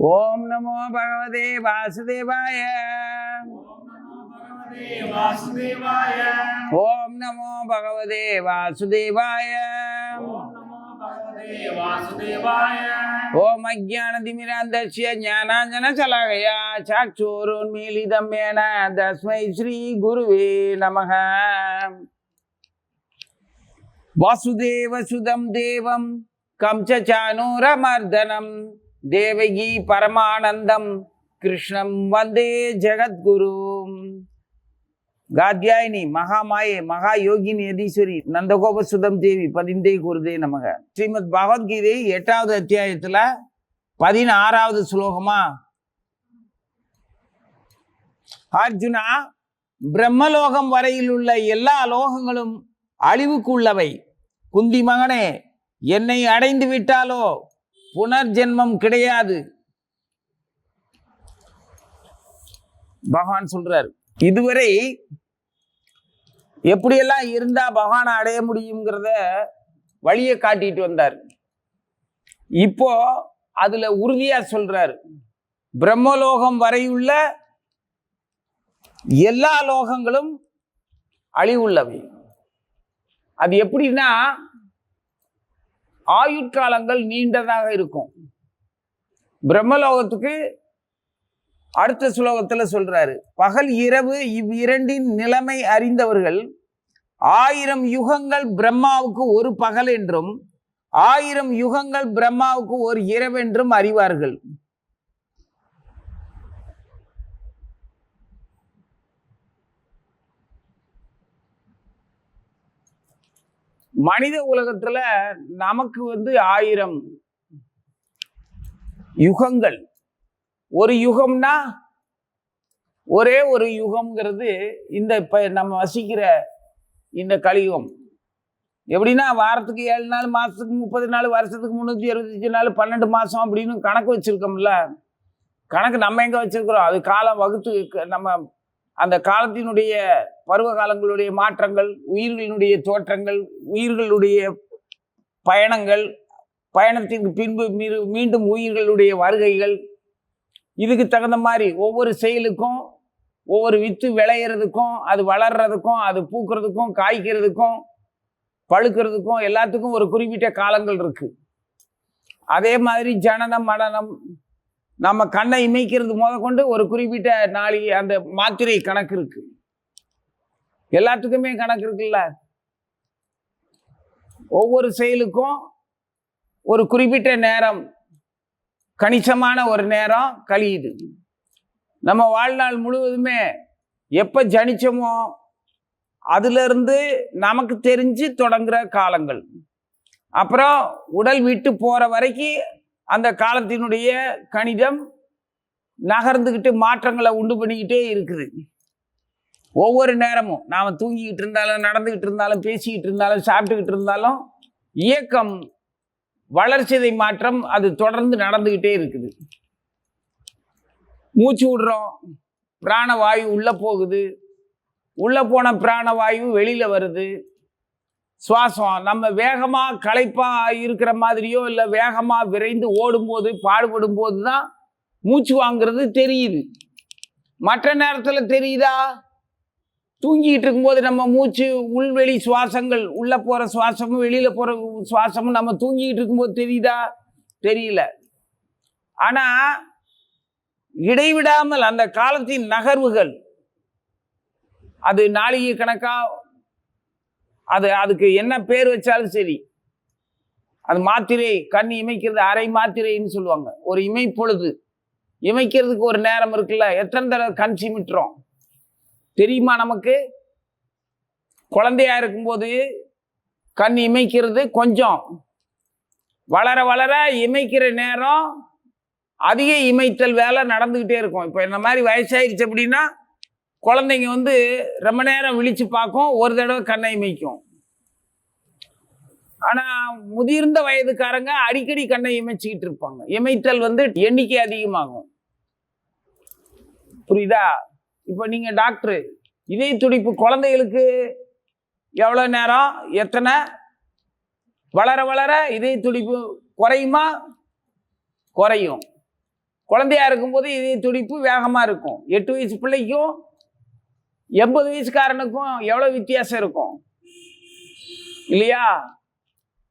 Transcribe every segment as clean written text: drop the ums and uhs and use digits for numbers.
ஓம் நமோ பகவதே வாசுதேவாய. ஓம் நமோ பகவதே வாசுதேவாய. ஓம் அஜ்ஞானதிமிராந்தஸ்ய ஞானாஞ்சனசலாகயா சாக்ஷுருன்மீலிதம் ஏன தஸ்மை ஸ்ரீ குருவே நமः. வாசுதேவசுதம் தேவம் கம்சசானூரமர்தனம் தேவகி பரமானந்தம் கிருஷ்ணம் வந்தே ஜெகத்குரு. காத்யாயினி மகாமாயே மகா யோகினி யதீஸ்வரி நந்தகோபசுதம் தேவி பதிந்தே குருதே நமக. ஸ்ரீமத் பகவத்கீதை 8வது அத்தியாயத்துல 16வது ஸ்லோகமா, அர்ஜுனா, பிரம்மலோகம் வரையில் உள்ள எல்லா லோகங்களும் அழிவுக்கு உள்ளவை. குந்தி மகனே, என்னை அடைந்து விட்டாலோ புனர்ஜென்மம் கிடையாது. பகவான் சொல்றாரு, இதுவரை எப்படியெல்லாம் இருந்தா பகவானை அடைய முடியுங்கிறத வழியை காட்டிட்டு வந்தார். இப்போ அதுல உறுதியா சொல்றாரு, பிரம்மலோகம் வரையுள்ள எல்லா லோகங்களும் அழிவுள்ளவை. அது எப்படின்னா, ஆயுட்காலங்கள் நீண்டதாக இருக்கும். பிரம்மலோகத்துக்கு அடுத்த ஸ்லோகத்துல சொல்றாரு, பகல் இரவு இவ்விரண்டின் நிலைமை அறிந்தவர்கள் 1000 யுகங்கள் பிரம்மாவுக்கு ஒரு பகல் என்றும் 1000 யுகங்கள் பிரம்மாவுக்கு ஒரு இரவென்றும் அறிவார்கள். மனித உலகத்துல நமக்கு 1000 யுகங்கள். ஒரு யுகம்னா ஒரே ஒரு யுகம்ங்கிறது இந்த இப்ப நம்ம வசிக்கிற இந்த கலியுகம். எப்படின்னா, வாரத்துக்கு 7 நாள், மாசத்துக்கு 30 நாள், வருஷத்துக்கு 365 நாள், 12 மாசம் அப்படின்னு கணக்கு வச்சிருக்கோம்ல. கணக்கு நம்ம எங்க வச்சிருக்கிறோம்? அது காலம் வகுத்து நம்ம அந்த காலத்தினுடைய பருவ காலங்களுடைய மாற்றங்கள், உயிர்களினுடைய தோற்றங்கள், உயிர்களுடைய பயணங்கள், பயணத்திற்கு பின்பு மீண்டும் உயிர்களுடைய வருகைகள், இதுக்கு தகுந்த மாதிரி ஒவ்வொரு செயலுக்கும், ஒவ்வொரு வித்து விளையிறதுக்கும், அது வளர்றதுக்கும், அது பூக்கிறதுக்கும், காய்க்கிறதுக்கும், பழுக்கிறதுக்கும் எல்லாத்துக்கும் ஒரு குறிப்பிட்ட காலங்கள் இருக்கு. அதே மாதிரி ஜனனம் மரணம், நம்ம கண்ணை இமைக்கிறது முதற்கொண்டு ஒரு குறிப்பிட்ட நாளைக்கு அந்த மாத்திரை கணக்கு இருக்கு. எல்லாத்துக்குமே கணக்கு இருக்குல்ல. ஒவ்வொரு செயலுக்கும் ஒரு குறிப்பிட்ட நேரம், கணிசமான ஒரு நேரம் கழியுது. நம்ம வாழ்நாள் முழுவதுமே எப்ப ஜனிச்சோமோ அதுல இருந்து நமக்கு தெரிஞ்சு தொடங்குற காலங்கள், அப்புறம் உடல் விட்டு போற வரைக்கும் அந்த காலத்தினுடைய கணிதம் நகர்ந்துக்கிட்டு மாற்றங்களை உண்டு பண்ணிக்கிட்டே இருக்குது. ஒவ்வொரு நேரமும் நாம தூங்கிக்கிட்டு இருந்தாலும், நடந்துகிட்டு இருந்தாலும், பேசிக்கிட்டு இருந்தாலும், சாப்பிட்டுக்கிட்டு இருந்தாலும் இயக்கம், வளர்ச்சிதை மாற்றம் அது தொடர்ந்து நடந்துகிட்டே இருக்குது. மூச்சு விடுறோம், பிராணவாயு உள்ள போகுது, உள்ள போன பிராணவாயு வெளியில வருது. சுவாசம் நம்ம வேகமா களைப்பா இருக்கிற மாதிரியோ இல்லை வேகமா விரைந்து ஓடும்போது பாடுபடும் போது தான் மூச்சு வாங்குறது தெரியுது. மற்ற நேரத்துல தெரியுதா? தூங்கிட்டு இருக்கும்போது நம்ம மூச்சு உள்வெளி சுவாசங்கள், உள்ள போற சுவாசமும் வெளியில போற சுவாசமும் நம்ம தூங்கிட்டு இருக்கும்போது தெரியுதா? தெரியல. ஆனா இடைவிடாமல் அந்த காலத்தின் நகர்வுகள், அது நாளிகை கணக்கா, அதுக்கு என்ன பேர் வச்சாலும் சரி, அது மாத்திரை, கண் இமைக்கிறது அரை மாத்திரைன்னு சொல்லுவாங்க. ஒரு இமைப்பொழுது இமைக்கிறதுக்கு ஒரு நேரம் இருக்குல்ல. எத்தனை தடவை கண் சிமிட்டுறோம் தெரியுமா நமக்கு? குழந்தையா இருக்கும்போது கண் இமைக்கிறது கொஞ்சம், வளர வளர இமைக்கிற நேரம் அதிக இமைத்தல் வேலை நடந்துகிட்டே இருக்கும். இப்போ இந்த மாதிரி வயசாயிருச்சு அப்படின்னா குழந்தைங்க ரொம்ப நேரம் விழிச்சு பார்க்கும், ஒரு தடவை கண்ணை இமைக்கும். ஆனா முதிர்ந்த வயதுக்காரங்க அடிக்கடி கண்ணை இமைச்சிக்கிட்டு இருப்பாங்க. இமைத்தல் எண்ணிக்கை அதிகமாகும். புரியுதா? இப்போ நீங்க டாக்டர், இதய துடிப்பு குழந்தைகளுக்கு எவ்வளவு நேரம், எத்தனை, வளர வளர இதய துடிப்பு குறையுமா? குறையும். குழந்தையா இருக்கும்போது இதய துடிப்பு வேகமா இருக்கும். 8 வயசு பிள்ளைக்கும் 80 வயசுக்காரனுக்கும் எவ்வளவு வித்தியாசம் இருக்கும் இல்லையா?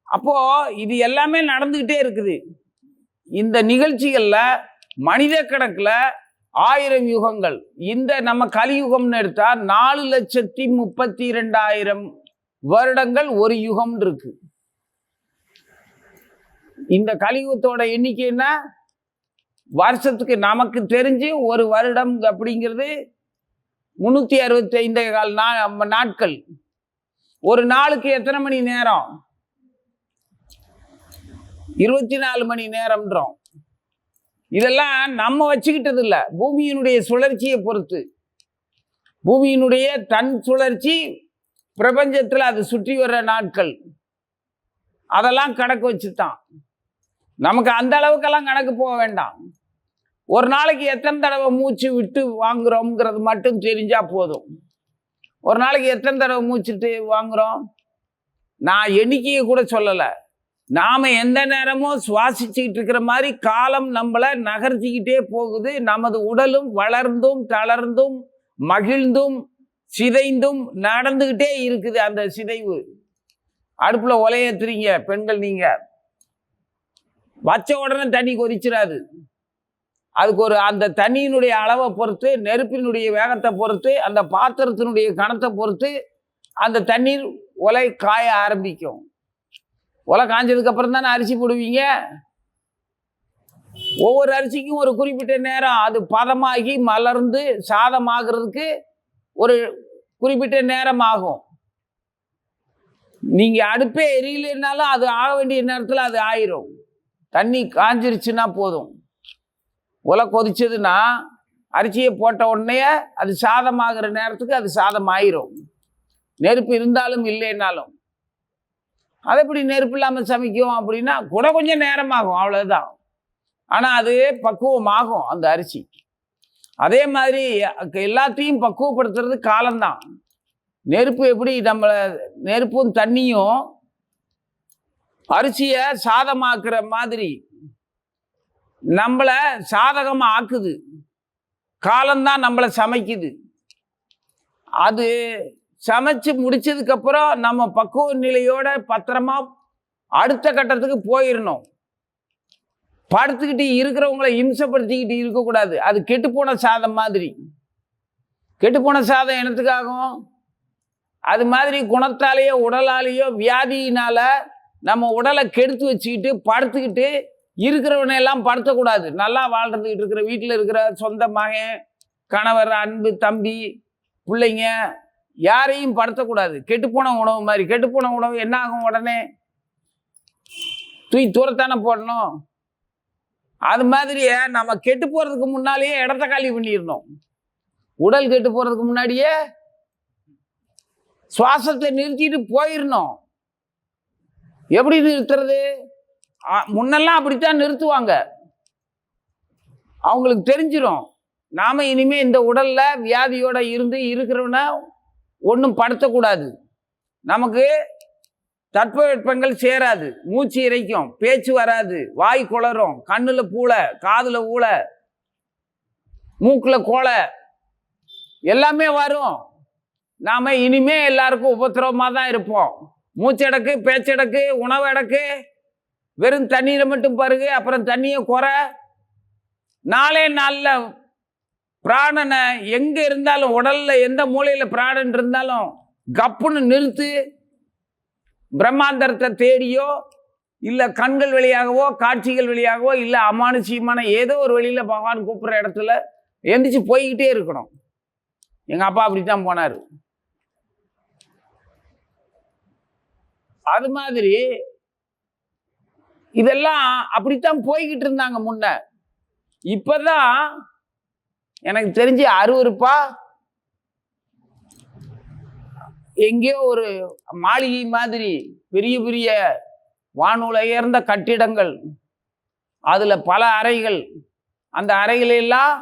அப்போ இது எல்லாமே நடந்துகிட்டே இருக்குது. இந்த நிகழ்ச்சிகள்ல மனித கணக்குல 1000 யுகங்கள். இந்த நம்ம கலியுகம்னு எடுத்தா 4,32,000 வருடங்கள் ஒரு யுகம் இருக்கு. இந்த கலியுகத்தோட எண்ணிக்கை என்ன? வருஷத்துக்கு நமக்கு தெரிஞ்சு ஒரு வருடம் அப்படிங்கிறது 365 நாட்கள். ஒரு நாளுக்கு எத்தனை மணி நேரம்? 24 மணி நேரம்ன்றோம். இதெல்லாம் நம்ம வச்சுக்கிட்டது இல்லை, பூமியினுடைய சுழற்சியை பொறுத்து. பூமியினுடைய தன் சுழற்சி, பிரபஞ்சத்தில் அது சுற்றி வர்ற நாட்கள், அதெல்லாம் கணக்கு வச்சுதான். நமக்கு அந்த அளவுக்கெல்லாம் கணக்கு போக வேண்டாம். ஒரு நாளைக்கு எத்தனை தடவை மூச்சு விட்டு வாங்குறோம்ங்கிறது மட்டும் தெரிஞ்சா போதும். ஒரு நாளைக்கு எத்தனை தடவை மூச்சுட்டு வாங்குறோம்? நான் எண்ணிக்கையை கூட சொல்லலை. நாம எந்த நேரமும் சுவாசிச்சுக்கிட்டு இருக்கிற மாதிரி காலம் நம்மளை நகர்த்திக்கிட்டே போகுது. நமது உடலும் வளர்ந்தும் தளர்ந்தும் மகிழ்ந்தும் சிதைந்தும் நடந்துகிட்டே இருக்குது. அந்த சிதைவு, அடுப்புல உலையேத்துறீங்க பெண்கள், நீங்க வச்ச உடனே தண்ணி கொதிச்சிடாது. அதுக்கு ஒரு அந்த தண்ணியினுடைய அளவை பொறுத்து, நெருப்பினுடைய வேகத்தை பொறுத்து, அந்த பாத்திரத்தினுடைய கணத்தை பொறுத்து அந்த தண்ணீர் உலை காய ஆரம்பிக்கும். உலை காஞ்சதுக்கு அப்புறம் தானே அரிசி போடுவீங்க. ஒவ்வொரு அரிசிக்கும் ஒரு குறிப்பிட்ட நேரம் அது பதமாகி மலர்ந்து சாதமாகிறதுக்கு ஒரு குறிப்பிட்ட நேரம் ஆகும். நீங்க அடுப்பே எரியலைன்னாலும் அது ஆக வேண்டிய நேரத்தில் அது ஆயிரும். தண்ணி காஞ்சிருச்சுன்னா போதும். உலை கொதிச்சதுன்னா அரிசியை போட்ட உடனே அது சாதமாகிற நேரத்துக்கு அது சாதம் ஆயிரும், நெருப்பு இருந்தாலும் இல்லைன்னாலும். அது எப்படி நெருப்பு இல்லாமல் சமைக்கும் அப்படின்னா கூட கொஞ்சம் நேரமாகும், அவ்வளோதான். ஆனால் அது பக்குவமாகும் அந்த அரிசி. அதே மாதிரி எல்லாத்தையும் பக்குவப்படுத்துறது காலம்தான். நெருப்பு எப்படி நம்மளை, நெருப்பும் தண்ணியும் அரிசியை சாதமாக்குற மாதிரி நம்மளை சாதகமாக ஆக்குது. காலம்தான் நம்மளை சமைக்குது. அது சமைச்சு முடிச்சதுக்கப்புறம் நம்ம பக்குவ நிலையோட பத்திரமா அடுத்த கட்டத்துக்கு போயிடணும். படுத்துக்கிட்டு இருக்கிறவங்களை இம்சப்படுத்திக்கிட்டு இருக்கக்கூடாது. அது கெட்டுப்போன சாதம் மாதிரி. கெட்டுப்போன சாதம் என்னத்துக்காகும்? அது மாதிரி குணத்தாலேயோ உடலாலேயோ வியாதியினால நம்ம உடலை கெடுத்து வச்சுக்கிட்டு படுத்துக்கிட்டு இருக்கிறவனையெல்லாம் படுத்தக்கூடாது. நல்லா வாழ்றதுக்கிட்டு இருக்கிற வீட்டில் இருக்கிற சொந்த மகன், கணவர், அன்பு தம்பி, பிள்ளைங்க யாரையும் படுத்தக்கூடாது. கெட்டுப்போன உணவு மாதிரி. கெட்டுப்போன உணவு என்ன ஆகும்? உடனே தூக்கி தூரத்தானே போடணும். அது மாதிரியே நம்ம கெட்டு போறதுக்கு முன்னாலேயே இடத்த காலி பண்ணிடணும். உடல் கெட்டு போறதுக்கு முன்னாடியே சுவாசத்தை நிறுத்திட்டு போயிடணும். எப்படி நிறுத்துறது? முன்னெல்லாம் அப்படித்தான் நிறுத்துவாங்க. அவங்களுக்கு தெரிஞ்சிடும், நாம இனிமே இந்த உடல்ல வியாதியோட இருந்து இருக்கிறவன ஒன்றும் படுத்தக்கூடாது. நமக்கு தட்பவெப்பங்கள் சேராது, மூச்சு இறைக்கும், பேச்சு வராது, வாய் குளரும், கண்ணுல பூளை, காதுல ஊளை, மூக்குல கோலை, எல்லாமே வரும். நாம இனிமே எல்லாருக்கும் உபத்திரவமாக தான் இருப்போம். மூச்சடக்கு, பேச்சடக்கு, உணவடக்கு, வெறும் தண்ணீரை மட்டும் பருகு, அப்புறம் தண்ணியை குறை. நாளே நாளில் பிராணனை எங்கே இருந்தாலும், உடல்ல எந்த மூலையில் பிராணன் இருந்தாலும் கப்புன்னு நிறுத்து. பிரம்மாந்தரத்தை தேடியோ இல்லை கண்கள் வழியாகவோ காட்சிகள் வழியாகவோ இல்லை அமானுஷியமான ஏதோ ஒரு வழியில் பகவான் கூப்பிட்ற இடத்துல எந்திரிச்சு போய்கிட்டே இருக்கணும். எங்கள் அப்பா அப்படித்தான் போனார். அது மாதிரி இதெல்லாம் அப்படித்தான் போய்கிட்டு இருந்தாங்க முன்ன. இப்பதான் எனக்கு தெரிஞ்சு அருவருப்பா எங்கேயோ ஒரு மாளிகை மாதிரி பெரிய பெரிய வானுயர்ந்த கட்டிடங்கள், அதுல பல அறைகள், அந்த அறைகளெல்லாம்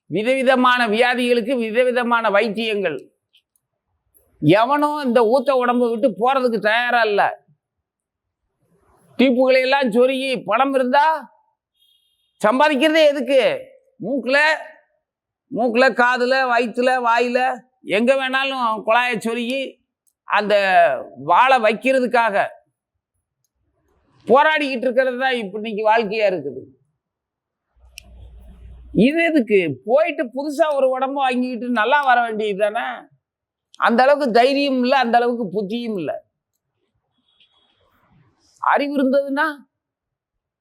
விதவிதமான வியாதிகளுக்கு விதவிதமான வைத்தியங்கள். எவனும் இந்த ஊத்த உடம்பை விட்டு போறதுக்கு தயாரா இல்லை. டீப்புகளை எல்லாம் சொருகி பணம் இருந்தா சம்பாதிக்கிறதே எதுக்கு? மூக்கில் காதில் வயிற்றுல வாயில் எங்கே வேணாலும் குழாயை சொருகி அந்த வாழை வைக்கிறதுக்காக போராடிக்கிட்டு இருக்கிறது தான் இப்போ இன்னைக்கு வாழ்க்கையாக இருக்குது. இது எதுக்கு? போயிட்டு புதுசாக ஒரு உடம்பு வாங்கிக்கிட்டு நல்லா வர வேண்டியது தானே. அந்த அளவுக்கு தைரியம் இல்லை, அந்த அளவுக்கு புத்தியும் இல்லை. அறிவு இருந்ததுன்னா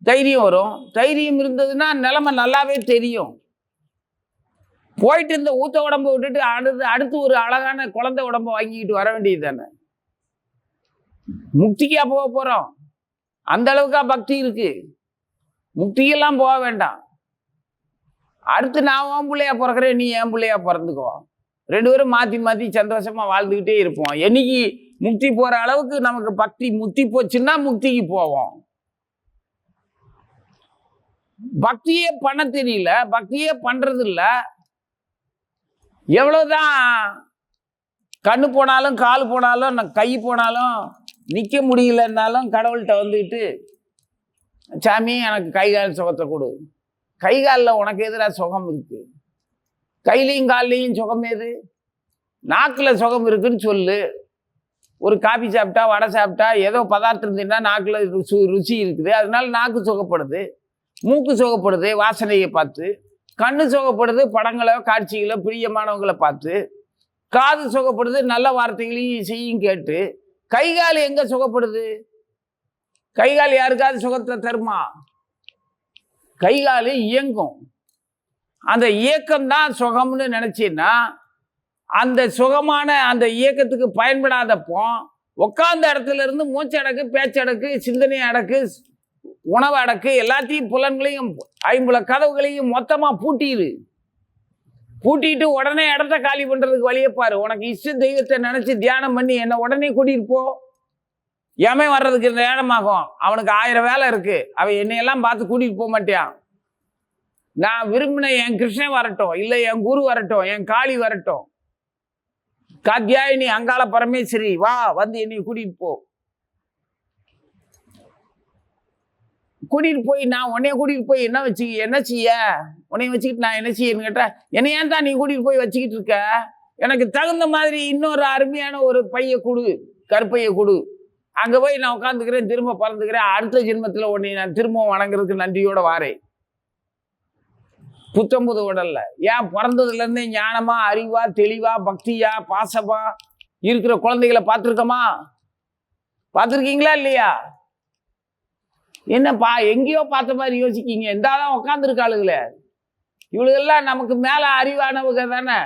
தைரியம் வரும், தைரியம் இருந்ததுன்னா நிலைமை நல்லாவே தெரியும். போயிட்டு இந்த ஊத்த உடம்பை விட்டுட்டு அடுத்து ஒரு அழகான குழந்தை உடம்பை வாங்கிக்கிட்டு வர வேண்டியது தானே. முக்திக்கா போக போகிறோம்? அந்த அளவுக்கா பக்தி இருக்கு? முக்திக்கெல்லாம் போக வேண்டாம். அடுத்து நான் உன் பிள்ளையா பிறக்கிறேன், நீ என் பிள்ளையா பிறந்துக்கோ. 2 பேரும் மாற்றி மாற்றி சந்தோஷமாக வாழ்ந்துக்கிட்டே இருப்போம். என்னைக்கு முக்தி போகிற அளவுக்கு நமக்கு பக்தி முக்தி போச்சுன்னா முக்திக்கு போவோம். பக்தியே பண்ண தெரியல, பக்தியே பண்றது இல்லை. எவ்வளவுதான் கண்ணு போனாலும் கால் போனாலும் கை போனாலும் நிற்க முடியலன்னாலும் கடவுள்கிட்ட வந்துக்கிட்டு, சாமி எனக்கு கை கால் சுகத்தை கொடு. கை காலில் உனக்கு எதிராக சுகம் இருக்கு? கையிலையும் கால்லையும் சுகம் ஏது? நாக்கில் சுகம் இருக்குன்னு சொல்லு. ஒரு காபி சாப்பிட்டா, வடை சாப்பிட்டா, ஏதோ பதார்த்தம் தின்னா நாக்கில் ருசி இருக்குது, அதனால நாக்கு சுகப்படுது. மூக்கு சுகப்படுது வாசனையை பார்த்து. கண்ணு சுகப்படுது படங்களோ காட்சிகளோ பிரியமானவங்களை பார்த்து. காது சுகப்படுது நல்ல வார்த்தைகளையும் இசையும் கேட்டு. கை கால் எங்க சுகப்படுது? கை கால் யாருக்காவது சுகத்தை தருமா? கை கால் இயங்கும். அந்த இயக்கம்தான் சுகம்னு நினைச்சீன்னா, அந்த சுகமான அந்த இயக்கத்துக்கு பயன்படாதப்போ உட்கார்ந்த இடத்துல இருந்து மூச்சடக்கு, பேச்சடக்கு, சிந்தனை அடக்கு, உணவு அடக்கு, எல்லாத்தையும் புலன்களையும் 50 கதவுகளையும் மொத்தமா பூட்டிட்டு உடனே இடத்த காலி பண்றதுக்கு வழியை பாரு. உனக்கு இஷ்ட தெய்வத்தை நினைச்சு தியானம் பண்ணி என்ன உடனே கூட்டிட்டு போ. ஏமே வர்றதுக்கு நேரமாகும். அவனுக்கு 1000 வேலை இருக்கு. அவன் என்னையெல்லாம் பார்த்து கூட்டிட்டு போக மாட்டான். நான் விரும்பின என் கிருஷ்ணன் வரட்டும், இல்லை என் குரு வரட்டும், என் காளி வரட்டும், காத்தியாயினி அங்காள பரமேஸ்வரி வா, வந்து என்னை கூட்டிட்டு போ. கூட்டிகிட்டு போய் நான் உன்னைய கூட்டிகிட்டு போய் என்ன செய்ய உன்னைய வச்சுக்கிட்டு நான் என்ன செய்யன்னு கேட்டேன். என்னை ஏன் தான் நீ கூட்டிகிட்டு போய் வச்சுக்கிட்டு இருக்க? எனக்கு தகுந்த மாதிரி இன்னொரு அருமையான ஒரு பையை கொடு, கருப்பையை கொடு. அங்கே போய் நான் உட்காந்துக்கிறேன், திரும்ப பறந்துக்கிறேன். அடுத்த ஜென்மத்தில் உன்னை நான் திரும்பவும் வணங்குறதுக்கு நன்றியோட வாரேன். புத்தம்புது உடல்ல ஏன் பிறந்ததுலேருந்தே ஞானமா, அறிவா, தெளிவா, பக்தியா, பாசமா இருக்கிற குழந்தைகளை பார்த்துருக்கோமா? பார்த்துருக்கீங்களா இல்லையா? என்னப்பா எங்கேயோ பார்த்த மாதிரி யோசிக்கீங்க? இந்தாதான் உட்காந்துருக்காளுங்களே, இவளுகெல்லாம் நமக்கு மேல அறிவானவங்க தானே,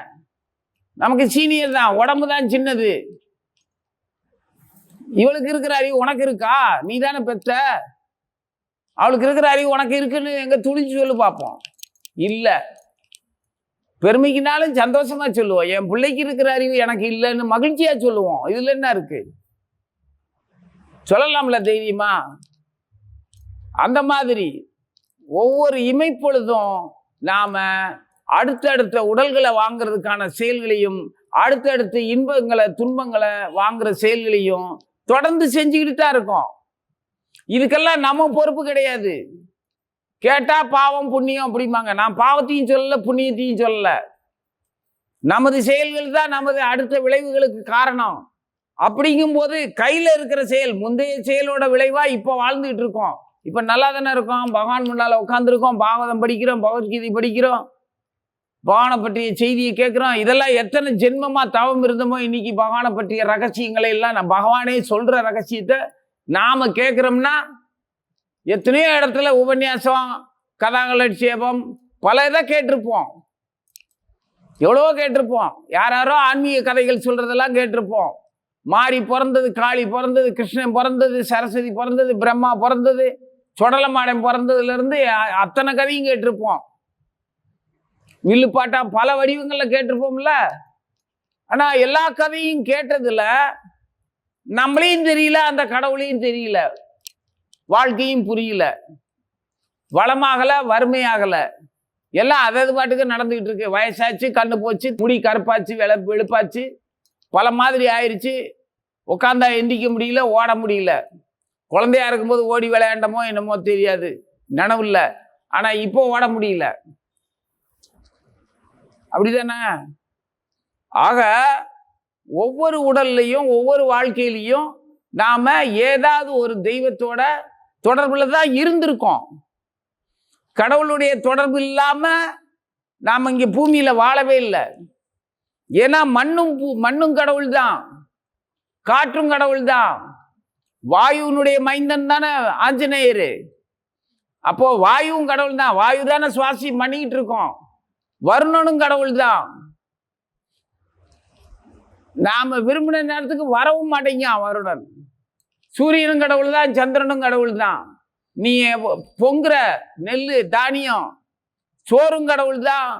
நமக்கு சீனியர் தான், உடம்பு தான் சின்னது. இவளுக்கு இருக்கிற அறிவு உனக்கு இருக்கா? நீ தானே பெத்த. அவளுக்கு இருக்கிற அறிவு உனக்கு இருக்குன்னு எங்க துணிச்சு சொல்லு பார்ப்போம். இல்லை, பெருமைக்குனாலும் சந்தோஷமா சொல்லுவோம். என் பிள்ளைக்கு இருக்கிற அறிவு எனக்கு இல்லைன்னு மகிழ்ச்சியா சொல்லுவோம். இதுல என்ன இருக்கு? சொல்லலாம்ல தைரியமா? அந்த மாதிரி ஒவ்வொரு இமைப்பொழுதும் நாம அடுத்தடுத்த உடல்களை வாங்கிறதுக்கான செயல்களையும், அடுத்தடுத்த இன்பங்களை துன்பங்களை வாங்குற செயல்களையும் தொடர்ந்து செஞ்சுக்கிட்டு தான் இருக்கோம். இதுக்கெல்லாம் நம்ம பொறுப்பு கிடையாது. கேட்டா பாவம் புண்ணியம் அப்படிம்பாங்க. நான் பாவத்தையும் சொல்லல, புண்ணியத்தையும் சொல்லல. நமது செயல்கள் தான் நமது அடுத்த விளைவுகளுக்கு காரணம். அப்படிங்கும்போது கையில இருக்கிற செயல், முந்தைய செயலோட விளைவா இப்போ வாழ்ந்துகிட்டு இருக்கோம். இப்போ நல்லா தானே இருக்கோம். பகவான் முன்னால உட்காந்துருக்கோம், பாகவதம் படிக்கிறோம், பகவத்கீதை படிக்கிறோம், பகவானை பற்றிய செய்தியை கேட்குறோம். இதெல்லாம் எத்தனை ஜென்மமா தவம் இருந்தோமோ இன்னைக்கு பகவானை பற்றிய ரகசியங்களை எல்லாம் நான் பகவானே சொல்ற ரகசியத்தை நாம கேட்குறோம்னா, எத்தனையோ இடத்துல உபன்யாசம், கதாகலட்சேபம், பல இதை கேட்டிருப்போம், எவ்வளவோ கேட்டிருப்போம். யாரோ ஆன்மீக கதைகள் சொல்றதெல்லாம் கேட்டிருப்போம். மாரி பிறந்தது, காளி பிறந்தது, கிருஷ்ணன் பிறந்தது, சரஸ்வதி பிறந்தது, பிரம்மா பிறந்தது, சொடலமாடன் பிறந்ததுல இருந்து அத்தனை கதையும் கேட்டிருப்போம். வில்லுப்பாட்டா பல வடிவங்கள்ல கேட்டிருப்போம்ல. ஆனா எல்லா கதையும் கேட்டதுல நம்மளையும் தெரியல, அந்த கடவுளையும் தெரியல, வாழ்க்கையும் புரியல, வளமாகல, வறுமையாகல, எல்லாம் அதது பாட்டுக்கு நடந்துகிட்டு இருக்கு. வயசாச்சு, கண்ணு போச்சு, முடி கருப்பாச்சு, வெளுப்பாச்சு, பல மாதிரி ஆயிடுச்சு. உட்காந்தா எந்திக்க முடியல, ஓட முடியல. குழந்தையா இருக்கும்போது ஓடி விளையாண்டமோ என்னமோ தெரியாது, நனவு இல்லை. ஆனா இப்போ ஓட முடியல. அப்படிதானே? ஆக ஒவ்வொரு உடல்லையும் ஒவ்வொரு வாழ்க்கையிலையும் நாம ஏதாவது ஒரு தெய்வத்தோட தொடர்புல தான் இருந்திருக்கோம். கடவுளுடைய தொடர்பு இல்லாம நாம இங்க பூமியில வாழவே இல்லை. ஏன்னா மண்ணும் கடவுள் தான், காற்றும் கடவுள் தான், வாயுனுடைய மைந்தன் தானே ஆஞ்சநேயரு. அப்போ வாயுவும் கடவுள் தான், வாயு தானே சுவாசி பண்ணிக்கிட்டு இருக்கோம். வருணனும் கடவுள் தான். நாம விரும்பின நேரத்துக்கு வரவும் மாட்டேங்க வருணன். சூரியனும் கடவுள் தான், சந்திரனும் கடவுள் தான். நீ பொங்குற நெல்லு தானியம் சோறும் கடவுள் தான்,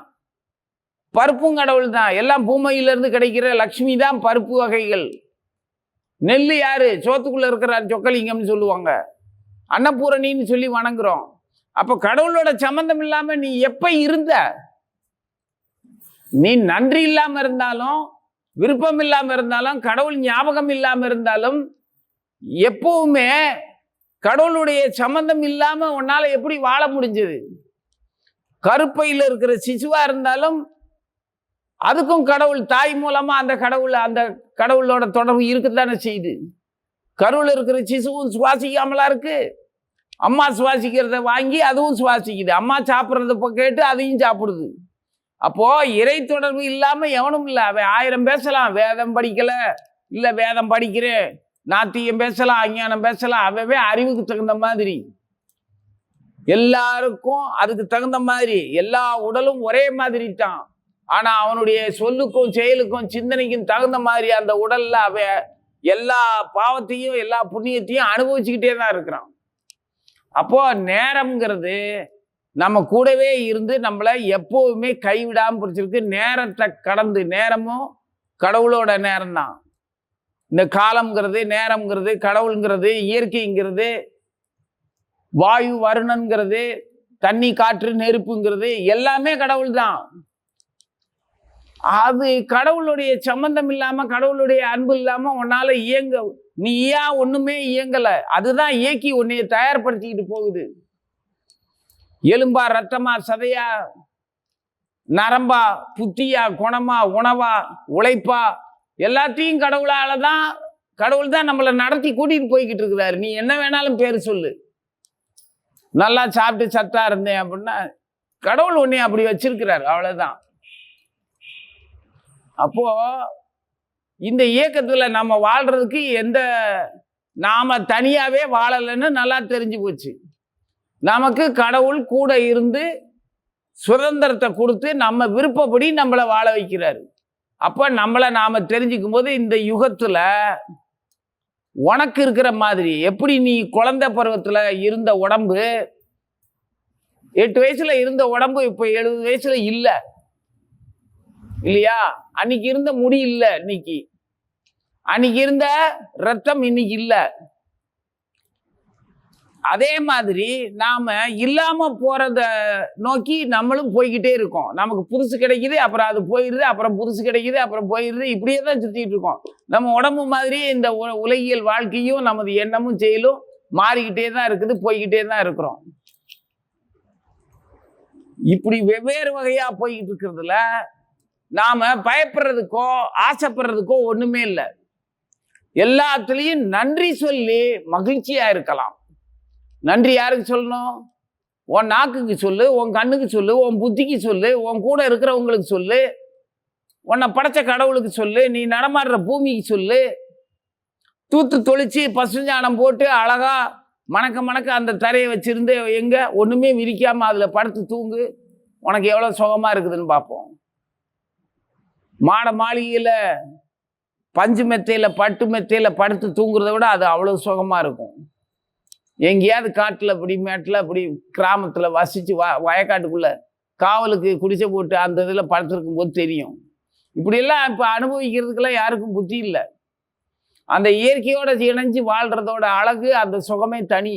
பருப்பும் கடவுள் தான். எல்லாம் பூமையிலிருந்து கிடைக்கிற லக்ஷ்மி தான் பருப்பு வகைகள். நெல் யாரு? சோத்துக்குள்ள இருக்கிறார் சொக்கலிங்கம்னு சொல்லுவாங்க, அன்னபூரணின்னு சொல்லி வணங்குறோம். அப்ப கடவுளோட சம்பந்தம் இல்லாம நீ எப்ப இருந்த? நீ நன்றி இல்லாம இருந்தாலும், விருப்பம் இல்லாம இருந்தாலும், கடவுள் ஞாபகம் இல்லாம இருந்தாலும், எப்பவுமே கடவுளுடைய சம்பந்தம் இல்லாம உன்னால எப்படி வாழ முடிஞ்சது? கருப்பையில் இருக்கிற சிசுவா இருந்தாலும் அதுக்கும் கடவுள் தாய் மூலமா அந்த கடவுளோட தொடர்பு இருக்குதானே செய்யுது. கருவில் இருக்கிற சிசுவும் சுவாசிக்காமலா இருக்கு. அம்மா சுவாசிக்கிறத வாங்கி அதுவும் சுவாசிக்குது. அம்மா சாப்பிட்றத கேட்டு அதையும் சாப்பிடுது. அப்போ இறை தொடர்பு இல்லாம எவனும் இல்லை. அவன் 1000 பேசலாம், வேதம் படிக்கல, இல்ல வேதம் படிக்கிறேன், நாத்தியம் பேசலாம், அஞ்ஞானம் பேசலாம். அவன் அறிவுக்கு தகுந்த மாதிரி, எல்லாருக்கும் அதுக்கு தகுந்த மாதிரி. எல்லா உடலும் ஒரே மாதிரி தான். ஆனா அவனுடைய சொல்லுக்கும் செயலுக்கும் சிந்தனைக்கும் தகுந்த மாதிரி அந்த உடல்ல அவன் எல்லா பாவத்தையும் எல்லா புண்ணியத்தையும் அனுபவிச்சுக்கிட்டே தான் இருக்கிறான். அப்போ நேரம்ங்கிறது நம்ம கூடவே இருந்து நம்மளை எப்போவுமே கைவிடாம பிடிச்சிருக்கு. நேரத்தை கடந்து, நேரமும் கடவுளோட நேரம் தான். இந்த காலம்ங்கிறது, நேரம்ங்கிறது, கடவுளுங்கிறது, இயற்கைங்கிறது, வாயு வருணன்கிறது, தண்ணி காற்று நெருப்புங்கிறது எல்லாமே கடவுள் தான். அது கடவுளுடைய சம்பந்தம் இல்லாம, கடவுளுடைய அன்பு இல்லாம உன்னால இயங்க, நீயா ஒண்ணுமே இயங்கல. அதுதான் இயக்கி உன்னைய தயார்படுத்திக்கிட்டு போகுது. எலும்பா, ரத்தமா, சதையா, நரம்பா, புத்தியா, குணமா, உணவா, உழைப்பா, எல்லாத்தையும் கடவுள் தான் நம்மளை நடத்தி கூட்டிட்டு போய்கிட்டு இருக்கிறாரு. நீ என்ன வேணாலும் பேர் சொல்லு. நல்லா சாப்பிட்டு சத்தா இருந்தேன் அப்படின்னா கடவுள் உன்னை அப்படி வச்சிருக்கிறார், அவ்வளவுதான். அப்போ இந்த இயக்கத்துல நம்ம வாழ்றதுக்கு நாம தனியாவே வாழலைன்னு நல்லா தெரிஞ்சு போச்சு. நமக்கு கடவுள் கூட இருந்து சுதந்திரத்தை கொடுத்து நம்ம விருப்பப்படி நம்மளை வாழ வைக்கிறாரு. அப்ப நம்மளை நாம தெரிஞ்சுக்கும் போது இந்த யுகத்துல உனக்கு இருக்கிற மாதிரி, எப்படி நீ குழந்தை பருவத்துல இருந்த உடம்பு, 8 வயசுல இருந்த உடம்பு இப்ப 70 வயசுல இல்லை இல்லையா? அன்னைக்கு இருந்த முடி இல்லை இன்னைக்கு, அன்னைக்கு இருந்த ரத்தம் இன்னைக்கு இல்லை. அதே மாதிரி நாம இல்லாம போறத நோக்கி நம்மளும் போய்கிட்டே இருக்கோம். நமக்கு புதுசு கிடைக்குது, அப்புறம் அது போயிடுது, அப்புறம் புதுசு கிடைக்குது, அப்புறம் போயிடுது. இப்படியே தான் சுத்திட்டு இருக்கோம். நம்ம உடம்பு மாதிரி இந்த உலகியல் வாழ்க்கையும் நமது எண்ணமும் செயலும் மாறிக்கிட்டே தான் இருக்குது, போய்கிட்டே தான் இருக்கிறோம். இப்படி வெவ்வேறு வகையா போய்கிட்டு இருக்கிறதுல நாம பயப்படுறதுக்கோ ஆசைப்படுறதுக்கோ ஒண்ணுமே இல்லை. எல்லாத்துலயும் நன்றி சொல்லி மகிழ்ச்சியா இருக்கலாம். நன்றி யாருக்கு சொல்லணும்? உன் நாக்குக்கு சொல்லு, உன் கண்ணுக்கு சொல்லு, உன் புத்திக்கு சொல்லு, உன் கூட இருக்கிறவங்களுக்கு சொல்லு, உன்னை படைச்ச கடவுளுக்கு சொல்லு, நீ நடமாடுற பூமிக்கு சொல்லு. தூத்து தொளிச்சு பசுஞ்சாணம் போட்டு அழகா மணக்க அந்த தரையை வச்சிருந்து எங்க ஒண்ணுமே விரிக்காம அதுல படுத்து தூங்கு, உனக்கு எவ்வளவு சுகமா இருக்குதுன்னு பார்ப்போம். மாளிகையில பஞ்சு மெத்தையில பட்டு மெத்தையில படுத்து தூங்குறத விட அது அவ்வளவு சுகமா இருக்கும். எங்கேயாவது காட்டுல அப்படி மேட்டில் அப்படி கிராமத்துல வசிச்சு வயக்காட்டுக்குள்ள காவலுக்கு குடிசை போட்டு அந்த இதுல படுத்திருக்கும் போது தெரியும். இப்படியெல்லாம் இப்ப அனுபவிக்கிறதுக்கெல்லாம் யாருக்கும் புத்தி இல்லை. அந்த இயற்கையோட இணைஞ்சு வாழ்றதோட அழகு, அந்த சுகமே தனி.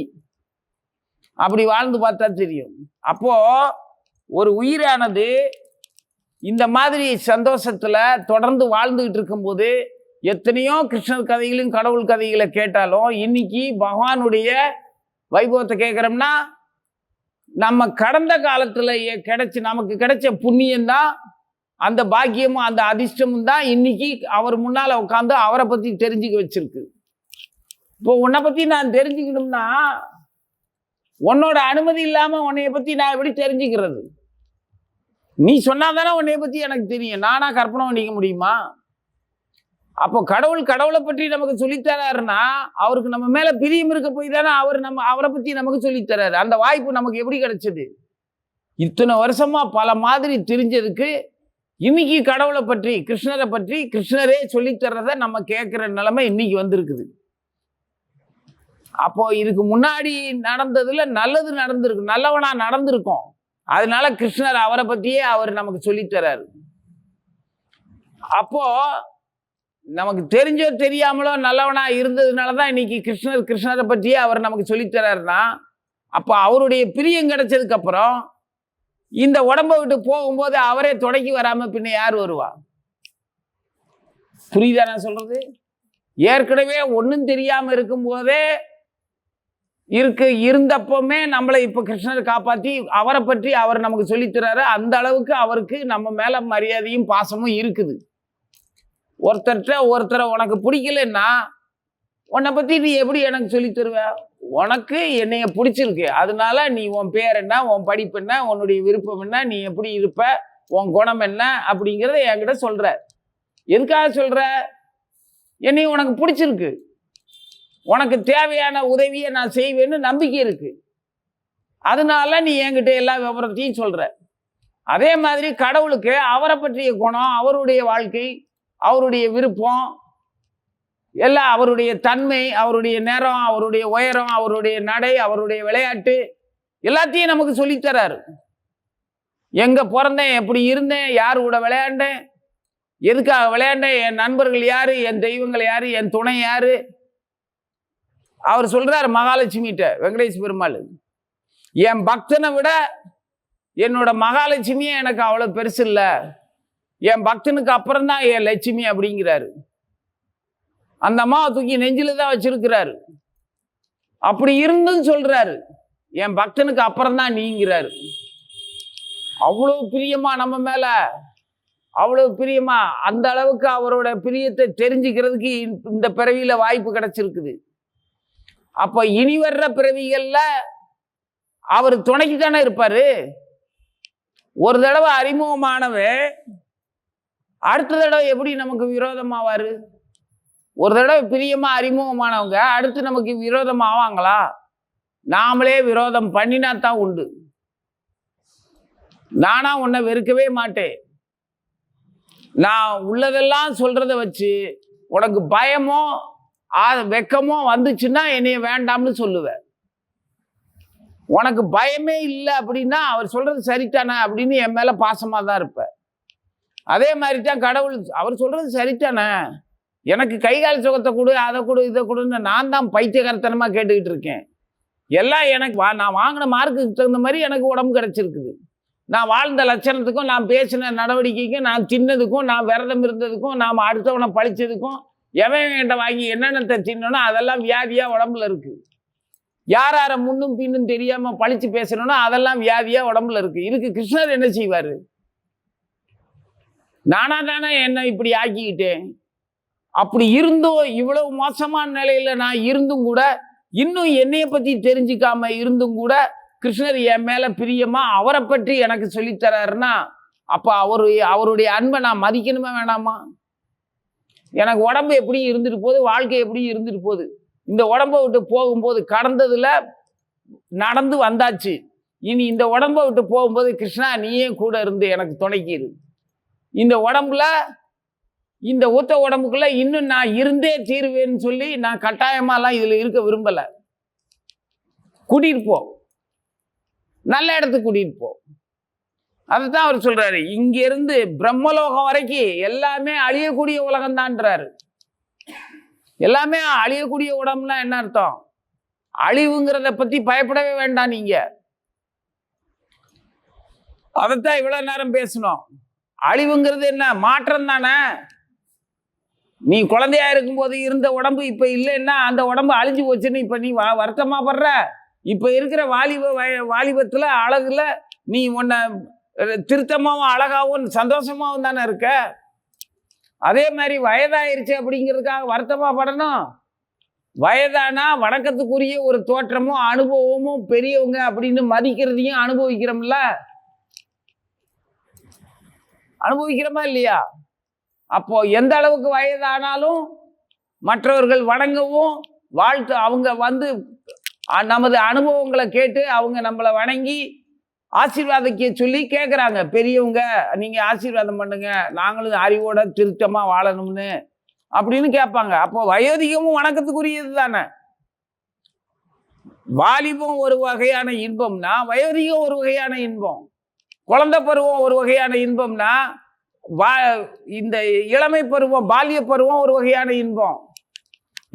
அப்படி வாழ்ந்து பார்த்தா தெரியும். அப்போ ஒரு உயிரானது இந்த மாதிரி சந்தோஷத்துல தொடர்ந்து வாழ்ந்துகிட்டு இருக்கும்போது எத்தனையோ கிருஷ்ணர் கதைகளையும் கடவுள் கதைகளை கேட்டாலும் இன்னைக்கு பகவானுடைய வைபவத்தை கேட்குறோம்னா நம்ம கடந்த காலத்துல நமக்கு கிடைச்ச புண்ணியம்தான், அந்த பாக்கியமும் அந்த அதிர்ஷ்டமும் தான் இன்னைக்கு அவர் முன்னால உட்காந்து அவரை பத்தி தெரிஞ்சுக்க வச்சிருக்கு. இப்போ உன்னை பத்தி நான் தெரிஞ்சுக்கணும்னா உன்னோட அனுமதி இல்லாம உன்னைய பத்தி நான் எப்படி தெரிஞ்சுக்கிறது? நீ சொன்னாதானே உன்னைய பத்தி எனக்கு தெரியும். நானா கற்பனை பண்ணிக்க முடியுமா? அப்போ கடவுளை பற்றி நமக்கு சொல்லித்தராருன்னா அவருக்கு நம்ம மேல பிரியம் இருக்க போய் தானே அவரை பத்தி நமக்கு சொல்லித்தராரு. அந்த வாய்ப்பு நமக்கு எப்படி கிடைச்சது? இத்தனை வருஷமா பல மாதிரி தெரிஞ்சதுக்கு இன்னைக்கு கடவுளை பற்றி, கிருஷ்ணரை பற்றி கிருஷ்ணரே சொல்லித்தர்றத நம்ம கேட்கிற நிலைமை இன்னைக்கு வந்திருக்குது. அப்போ இதுக்கு முன்னாடி நடந்ததுல நல்லது நடந்திருக்கு, நல்லவனா நடந்திருக்கும். அதனால கிருஷ்ணர் அவரை பத்தியே அவர் நமக்கு சொல்லித்தராரு. அப்போ நமக்கு தெரிஞ்சோ தெரியாமலோ நல்லவனா இருந்ததுனாலதான் இன்னைக்கு கிருஷ்ணரை பற்றியே அவர் நமக்கு சொல்லித்தராருன்னா, அப்போ அவருடைய பிரியம் கிடைச்சதுக்கு அப்புறம் இந்த உடம்பை விட்டு போகும்போது அவரே தொடக்கி வராம பின்ன யார் வருவா? புரியுதா நான் சொல்றது? ஏற்கனவே ஒன்றும் தெரியாம இருக்கும்போதே இருந்தப்பமே நம்மளை இப்ப கிருஷ்ணர் காப்பாற்றி அவரை பற்றி அவர் நமக்கு சொல்லித்தராரு. அந்த அளவுக்கு அவருக்கு நம்ம மேல மரியாதையும் பாசமும் இருக்குது. ஒருத்தரை உனக்கு பிடிக்கலன்னா உன்னை பத்தி நீ எப்படி எனக்கு சொல்லி தருவ? உனக்கு என்னைய பிடிச்சிருக்கு, அதனால நீ உன் பேர் என்ன, உன் படிப்பு என்ன, உன்னுடைய விருப்பம் என்ன, நீ எப்படி இருப்ப, உன் குணம் என்ன அப்படிங்கிறத என்கிட்ட சொல்ற. எதுக்காக சொல்ற? என்னை உனக்கு பிடிச்சிருக்கு, உனக்கு தேவையான உதவியை நான் செய்வேன்னு நம்பிக்கை இருக்கு, அதனால நீ என்கிட்ட எல்லா விவரத்தையும் சொல்ற. அதே மாதிரி கடவுளுக்கு அவரை பற்றிய குணம், அவருடைய வாழ்க்கை, அவருடைய விருப்பம் எல்லாம், அவருடைய தன்மை, அவருடைய நேரம், அவருடைய உயரம், அவருடைய நடை, அவருடைய விளையாட்டு எல்லாத்தையும் நமக்கு சொல்லித்தராரு. எங்க பிறந்தேன், எப்படி இருந்தேன், யார் கூட விளையாண்டேன், எதுக்காக விளையாண்டேன், என் நண்பர்கள் யாரு, என் தெய்வங்கள் யாரு, என் துணை யாரு. அவர் சொல்றாரு மகாலட்சுமிகிட்ட, வெங்கடேஷ் பெருமாள், என் பக்தனை விட என்னோட மகாலட்சுமியே எனக்கு அவ்வளவு பெருசு இல்லை, என் பக்தனுக்கு அப்புறம் தான் என் லட்சுமி அப்படிங்கிறாரு. அந்த அம்மாவை தூக்கி நெஞ்சில தான் வச்சிருக்கிறாரு. அப்படி இருந்தும் சொல்றாரு என் பக்தனுக்கு அப்புறம் தான் நீங்கிறாரு. அவ்வளவு பிரியமா நம்ம மேல, அவ்வளவு பிரியமா, அந்த அளவுக்கு அவரோட பிரியத்தை தெரிஞ்சுக்கிறதுக்கு இந்த பிறவியில வாய்ப்பு கிடைச்சிருக்குது. அப்ப இனி வர்ற பிறவிகள்ல அவர் துணைக்கு தானே இருப்பாரு. ஒரு தடவை அறிமுகமானவன் அடுத்த தடவை எப்படி நமக்கு விரோதமாவாரு? ஒரு தடவை பிரியமா அறிமுகமானவங்க அடுத்து நமக்கு விரோதம் ஆவாங்களா? நாமளே விரோதம் பண்ணினா தான் உண்டு. நானா உன்னை வெறுக்கவே மாட்டேன், நான் உள்ளதெல்லாம் சொல்றத வச்சு உனக்கு பயமோ வெக்கமோ வந்துச்சுன்னா என்னைய வேண்டாம்னு சொல்லுவேன். உனக்கு பயமே இல்லை அப்படின்னா அவர் சொல்றது சரித்தானே அப்படின்னு என் மேல பாசமா தான் இருப்ப. அதே மாதிரி தான் கடவுள், அவர் சொல்றது சரித்தானே, எனக்கு கை கால் சுகத்தை கொடு, அதை கொடு, இதை கொடுன்னு நான் தான் பைத்தியகாரத்தனமா கேட்டுக்கிட்டு இருக்கேன். எல்லாம் எனக்கு நான் வாங்கின மார்க்குக்கு தகுந்த மாதிரி எனக்கு உடம்பு கிடைச்சிருக்குது. நான் வாழ்ந்த லட்சணத்துக்கும், நான் பேசின நடவடிக்கைக்கும், நான் தின்னதுக்கும், நான் விரதம் இருந்ததுக்கும், நாம் அடுத்தவனை பழிச்சதுக்கும், எவன் என்கிட்ட வாங்கி என்னென்னத்தை தின்னனோ அதெல்லாம் வியாதியா உடம்புல இருக்கு. யார முன்னும் பின்னும் தெரியாம பழிச்சு பேசணும்னா அதெல்லாம் வியாதியா உடம்புல இருக்கு. இதுக்கு கிருஷ்ணர் என்ன செய்வாரு? நானா தானே என்ன இப்படி ஆக்கிக்கிட்டேன். அப்படி இருந்தும், இவ்வளவு மோசமான நிலையில நான் இருந்தும் கூட, இன்னும் என்னைய பத்தி தெரிஞ்சுக்காம இருந்தும் கூட கிருஷ்ணர் என் மேல பிரியமா அவரை பற்றி எனக்கு சொல்லித்தராருன்னா, அப்ப அவருடைய அன்பை நான் மதிக்கணுமா வேணாமா? எனக்கு உடம்பு எப்படி இருந்துட்டு போகுது, வாழ்க்கை எப்படி இருந்துட்டு போகுது, இந்த உடம்பை விட்டு போகும்போது கடந்ததுல நடந்து வந்தாச்சு, இனி இந்த உடம்பை விட்டு போகும்போது கிருஷ்ணா நீயே கூட இருந்து எனக்கு துணைக்கிரு. இந்த உடம்புல, இந்த ஊத்த உடம்புக்குள்ள இன்னும் நான் இருந்தே தீருவேன்னு சொல்லி நான் கட்டாயமாலாம் இதுல இருக்க விரும்பல. கூட்டிட்டு போ, நல்ல இடத்துக்கு கூட்டிட்டு போ. அதுதான் அவர் சொல்றாரு, இங்க இருந்து பிரம்மலோகம் வரைக்கும் எல்லாமே அழியக்கூடிய உலகம் தான்றாரு. எல்லாமே அழியக்கூடிய உடம்புனா என்ன அர்த்தம்? அழிவுங்கிறத பத்தி பயப்படவே வேண்டாம் நீங்க. அதைத்தான் இவ்வளவு நேரம் பேசணும். அழிவுங்கிறது என்ன? மாற்றம் தானே. நீ குழந்தையா இருக்கும்போது இருந்த உடம்பு இப்ப இல்லைன்னா அந்த உடம்பு அழிஞ்சு போச்சுன்னு இப்ப நீ வருத்தமா படுற. இப்ப இருக்கிற வாலிபத்துல அழகுல நீ உன்னை திருத்தமாவும் அழகாவும் சந்தோஷமாவும் தானே இருக்க. அதே மாதிரி வயதாயிருச்சு அப்படிங்கிறதுக்காக வருத்தமா படணும். வயதானா வணக்கத்துக்குரிய ஒரு தோற்றமும் அனுபவமும் பெரியவங்க அப்படின்னு மதிக்கிறதையும் அனுபவிக்கிறோமா இல்லையா? அப்போ எந்த அளவுக்கு வயதானாலும் மற்றவர்கள் வணங்கவும் வாழ்த்து, அவங்க வந்து நமது அனுபவங்களை கேட்டு அவங்க நம்மளை வணங்கி ஆசீர்வாதிக்க சொல்லி கேட்குறாங்க. பெரியவங்க நீங்க ஆசீர்வாதம் பண்ணுங்க, நாங்களும் அறிவோட திருத்தமா வாழணும்னு அப்படின்னு கேட்பாங்க. அப்போ வயோதிகமும் வணக்கத்துக்குரியது தானே. வாலிபம் ஒரு வகையான இன்பம்னா வயோதிகம் ஒரு வகையான இன்பம், குழந்தை பருவம் ஒரு வகையான இன்பம்னா இந்த இளமை பருவம் பால்ய பருவம் ஒரு வகையான இன்பம்.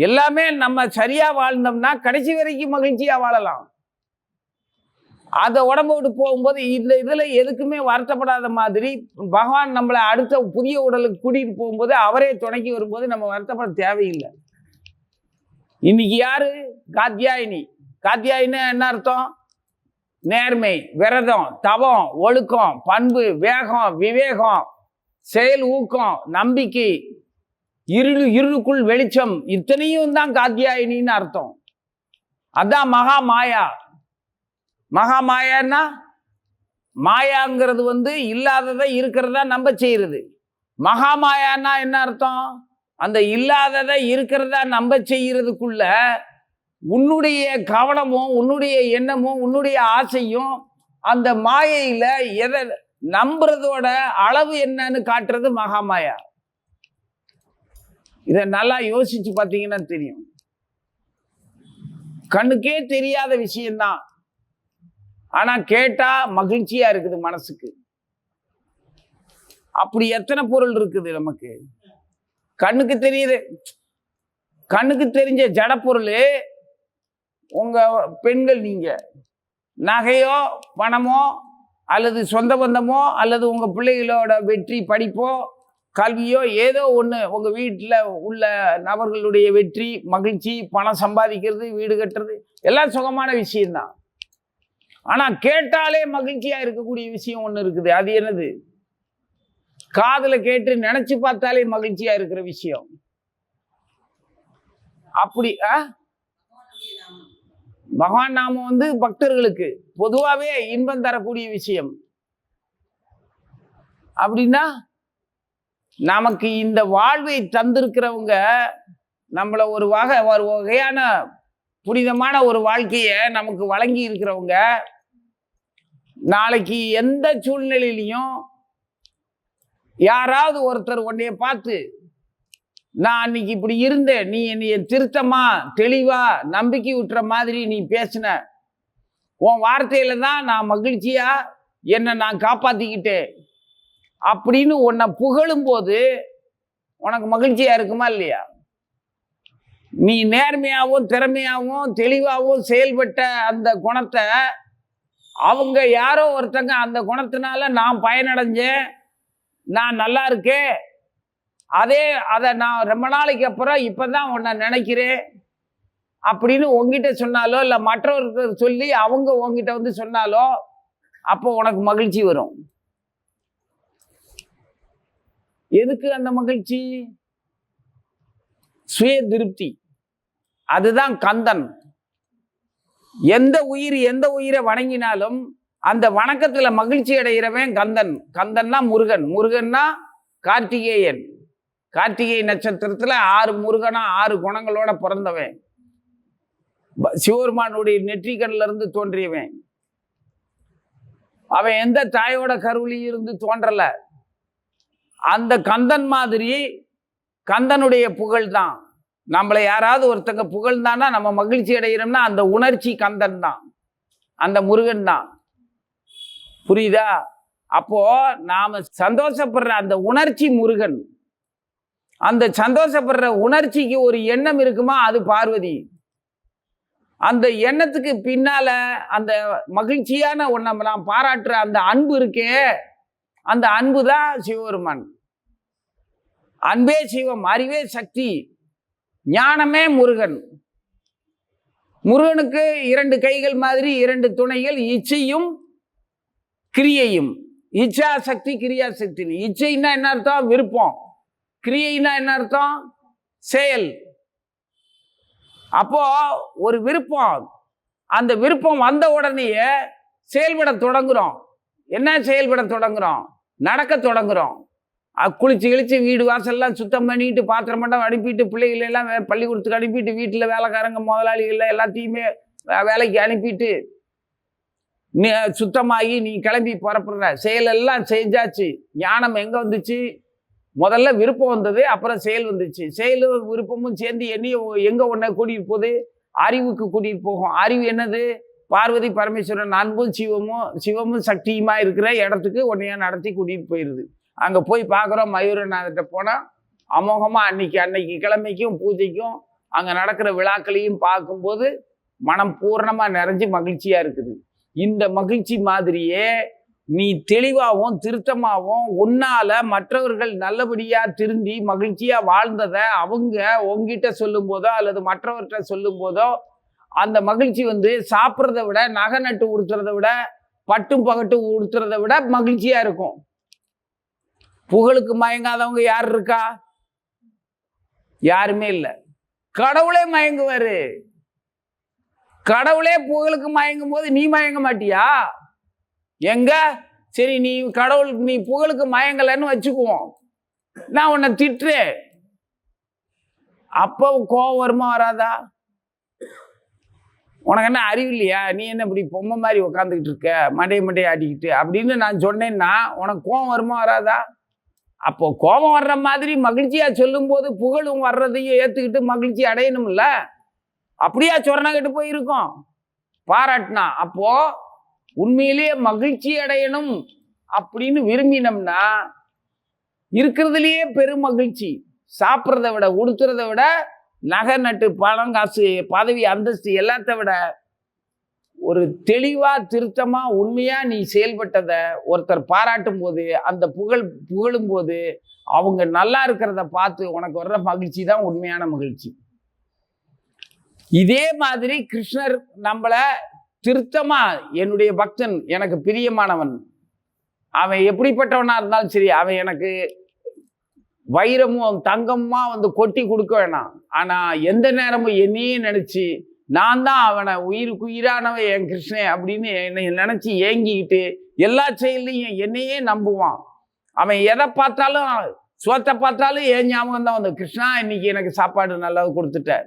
எல்லாமே நம்ம சரியா வாழ்ந்தோம்னா கடைசி வரைக்கும் மகிழ்ச்சியா வாழலாம். அதை உடம்பு விட்டு போகும்போது இந்த இதுல எதுக்குமே வருத்தப்படாத மாதிரி பகவான் நம்மளை அடுத்த புதிய உடலுக்கு கூட்டிட்டு போகும்போது அவரே துணைக்கி வரும்போது நம்ம வருத்தப்பட தேவையில்லை. இன்னைக்கு யாரு காத்தியாயினி? காத்தியாயின்னு என்ன அர்த்தம்? நேர்மை, விரதம், தவம், ஒழுக்கம், பண்பு, வேகம், விவேகம், செயல் ஊக்கம், நம்பிக்கை, இருளுக்குள் வெளிச்சம், இத்தனையும் தான் காத்தியாயினின்னு அர்த்தம். அதான் மகா மாயா. மகா மாயான்னா மாயாங்கிறது வந்து இல்லாததை இருக்கிறதா நம்ப செய்யறது. மகா மாயான்னா என்ன அர்த்தம்? அந்த இல்லாததை இருக்கிறதா நம்ப செய்யறதுக்குள்ள உன்னுடைய கவனமும் உன்னுடைய எண்ணமும் உன்னுடைய ஆசையும் அந்த மாயையில எதை நம்புறதோட அளவு என்னன்னு காட்டுறது மகாமாயா. இதை நல்லா யோசிச்சு பார்த்தீங்கன்னா தெரியும். கண்ணுக்கே தெரியாத விஷயம்தான், ஆனா கேட்டா மகிழ்ச்சியா இருக்குது மனசுக்கு. அப்படி எத்தனை பொருள் இருக்குது நமக்கு கண்ணுக்கு தெரியுது. கண்ணுக்கு தெரிஞ்ச ஜட பொருள் உங்க பெண்கள், நீங்க நகையோ பணமோ அல்லது சொந்த பந்தமோ அல்லது உங்க பிள்ளைகளோட வெற்றி படிப்போ கல்வியோ ஏதோ ஒன்று, உங்க வீட்டில் உள்ள நபர்களுடைய வெற்றி மகிழ்ச்சி, பணம் சம்பாதிக்கிறது, வீடு கட்டுறது எல்லாம் சுகமான விஷயம்தான். ஆனா கேட்டாலே மகிழ்ச்சியா இருக்கக்கூடிய விஷயம் ஒண்ணு இருக்குது. அது என்னது? காதுல கேட்டு நினைச்சு பார்த்தாலே மகிழ்ச்சியா இருக்கிற விஷயம். அப்படி பகவான் நாமம் வந்து பக்தர்களுக்கு பொதுவாகவே இன்பம் தரக்கூடிய விஷயம். அப்படின்னா நமக்கு இந்த வாழ்வை தந்திருக்கிறவங்க நம்மளை ஒரு வகையான புனிதமான ஒரு வாழ்க்கையை நமக்கு வழங்கி இருக்கிறவங்க நாளைக்கு எந்த சூழ்நிலையிலையும் யாராவது ஒருத்தர் உன்னைய பார்த்து நான் அன்னைக்கு இப்படி இருந்தேன், நீ என்னைய திருத்தமா தெளிவா நம்பிக்கை விட்டுற மாதிரி நீ பேசின, உன் வார்த்தையில தான் நான் மகிழ்ச்சியா என்னை நான் காப்பாத்திக்கிட்டேன் அப்படின்னு உன்னை புகழும் போது உனக்கு மகிழ்ச்சியா இருக்குமா இல்லையா? நீ நேர்மையாகவும் திறமையாகவும் தெளிவாகவும் செயல்பட்ட அந்த குணத்தை அவங்க யாரோ ஒருத்தங்க அந்த குணத்தினால நான் பயனடைஞ்சேன், நான் நல்லா இருக்கேன், அதை நான் ரொம்ப நாளைக்கு அப்புறம் இப்பதான் உன்னை நினைக்கிறேன் அப்படின்னு உங்ககிட்ட சொன்னாலோ இல்லை மற்றவர்கள் சொல்லி அவங்க உங்ககிட்ட வந்து சொன்னாலோ அப்போ உனக்கு மகிழ்ச்சி வரும். எதுக்கு அந்த மகிழ்ச்சி? சுய திருப்தி. அதுதான் கந்தன். எந்த உயிரை வணங்கினாலும் அந்த வணக்கத்துல மகிழ்ச்சி அடைகிறவன் கந்தன். கந்தன்னா முருகன். முருகன்னா கார்த்திகேயன். கார்த்திகை நட்சத்திரத்துல 6 முருகனா 6 குணங்களோட பிறந்தவன். சிவபெருமானுடைய நெற்றிக்கண்ல இருந்து தோன்றியவன். அவன் எந்த தாயோட கருவிலையும் இருந்து தோன்றல. அந்த கந்தன் மாதிரி கந்தனுடைய புகழ் தான். நம்மளை யாராவது ஒருத்தங்க புகழ்ந்தானா நம்ம மகிழ்ச்சி அடைகிறோம்னா அந்த உணர்ச்சி கந்தன் தான், அந்த முருகன் தான். புரியுதா? அப்போ நாம சந்தோஷப்படுற அந்த உணர்ச்சி முருகன். அந்த சந்தோஷப்படுற உணர்ச்சிக்கு ஒரு எண்ணம் இருக்குமா, அது பார்வதி. அந்த எண்ணத்துக்கு பின்னால அந்த மகிழ்ச்சியான ஒன்றை நாம் பாராட்டுற அந்த அன்பு இருக்கே, அந்த அன்பு தான் சிவபெருமான். அன்பே சிவம், அறிவே சக்தி, ஞானமே முருகன். முருகனுக்கு 2 கைகள் மாதிரி 2 துணைகள், இச்சையும் கிரியையும். இச்சா சக்தி, கிரியா சக்தி. இச்சைன்னா என்ன அர்த்தம்? விருப்பம். கிரியைனா என்ன அர்த்தம்? செயல். அப்போ ஒரு விருப்பம், அந்த விருப்பம் வந்த உடனேயே செயல்பட தொடங்குறோம். என்ன செயல்பட தொடங்குறோம்? நடக்க தொடங்குறோம். குளிச்சு கிழிச்சு வீடு வாசல்லாம் சுத்தம் பண்ணிட்டு, பாத்திரம் மண்டம் அனுப்பிட்டு, பிள்ளைகள் எல்லாம் பள்ளிக்கூடத்துக்கு அனுப்பிட்டு, வீட்டில் வேலைக்காரங்க முதலாளிகள் எல்லாத்தையுமே வேலைக்கு அனுப்பிட்டு நீ சுத்தமாகி நீ கிளம்பி புறப்படுற. செயலெல்லாம் செஞ்சாச்சு. ஞானம் எங்கே வந்துச்சு? முதல்ல விருப்பம் வந்தது, அப்புறம் செயல் வந்துச்சு. செயலும் விருப்பமும் சேர்ந்து எங்கே ஒன்றை கூட்டிகிட்டு போகுது? அறிவுக்கு கூட்டிகிட்டு போகும். அறிவு என்னது? பார்வதி பரமேஸ்வரன் அன்பும் சிவமும் சக்தியுமா இருக்கிற இடத்துக்கு உன்னையா நடத்தி கூட்டிகிட்டு போயிடுது. அங்கே போய் பார்க்குறோம். மயூரநாதர்கிட்ட போனால் அமோகமாக அன்னைக்கு கிழமைக்கும் பூஜைக்கும் அங்கே நடக்கிற விழாக்களையும் பார்க்கும்போது மனம் பூர்ணமாக நிறைஞ்சு மகிழ்ச்சியாக இருக்குது. இந்த மகிழ்ச்சி மாதிரியே நீ தெளிவாகவும் திருத்தமாகவும் உன்னால மற்றவர்கள் நல்லபடியாக திருந்தி மகிழ்ச்சியாக வாழ்ந்ததை அவங்க உங்ககிட்ட சொல்லும் போதோ அல்லது மற்றவர்கிட்ட சொல்லும் போதோ அந்த மகிழ்ச்சி சாப்பிட்றத விட, நகை நட்டு உடுத்துறதை விட, பட்டும் பகட்டும் உடுத்துறதை விட மகிழ்ச்சியாக இருக்கும். புகழுக்கு மயங்காதவங்க யார் இருக்கா? யாருமே இல்லை. கடவுளே மயங்குவாரு. கடவுளே புகழுக்கு மயங்கும் போது நீ மயங்க மாட்டியா? எங்க? சரி, நீ புகழுக்கு மயங்கலைன்னு வச்சுக்குவோம். நான் உன்னை திட்டுறேன், அப்போ கோபம் வருமா வராதா? உனக்கு என்ன அறிவு இல்லையா? நீ என்ன இப்படி பொம்மை மாதிரி உக்காந்துக்கிட்டு இருக்க, மண்டையை ஆட்டிக்கிட்டு அப்படின்னு நான் சொன்னேன்னா உனக்கு கோபம் வருமா வராதா? அப்போ கோபம் வர்ற மாதிரி மகிழ்ச்சியா சொல்லும் போது புகழும் வர்றதையும் ஏத்துக்கிட்டு மகிழ்ச்சி அடையணும்ல. அப்படியா சொரணக்கிட்டு போயிருக்கோம் பாராட்டினா? அப்போ உண்மையிலேயே மகிழ்ச்சி அடையணும் அப்படின்னு விரும்பினோம்னா இருக்கிறதுலயே பெரும் மகிழ்ச்சி. சாப்பிட்றத விட, உடுத்துறத விட, நகை நட்டு பணம் காசு பதவி அந்தஸ்து எல்லாத்த விட ஒரு தெளிவா திருத்தமா உண்மையா நீ செயல்பட்டதை ஒருத்தர் பாராட்டும் போது, அந்த புகழும் போது அவங்க நல்லா இருக்கிறத பார்த்து உனக்கு வர்ற மகிழ்ச்சி தான் உண்மையான மகிழ்ச்சி. இதே மாதிரி கிருஷ்ணர் நம்மள திருத்தமா, என்னுடைய பக்தன், எனக்கு பிரியமானவன், அவன் எப்படிப்பட்டவனா இருந்தாலும் சரி, அவன் எனக்கு வைரமும் தங்கமா கொட்டி கொடுக்க வேணாம். ஆனா எந்த நேரமும் என்னையே நினைச்சு நான் தான் அவனை உயிருக்கு உயிரானவன் என் கிருஷ்ணன் அப்படின்னு என்னை நினைச்சு ஏங்கிக்கிட்டு எல்லா செயலையும் என்னையே நம்புவான். அவன் எதை பார்த்தாலும், சோத்தை பார்த்தாலும் என் ஞாபகம் தான் கிருஷ்ணா இன்னைக்கு எனக்கு சாப்பாடு நல்லா கொடுத்துட்ட.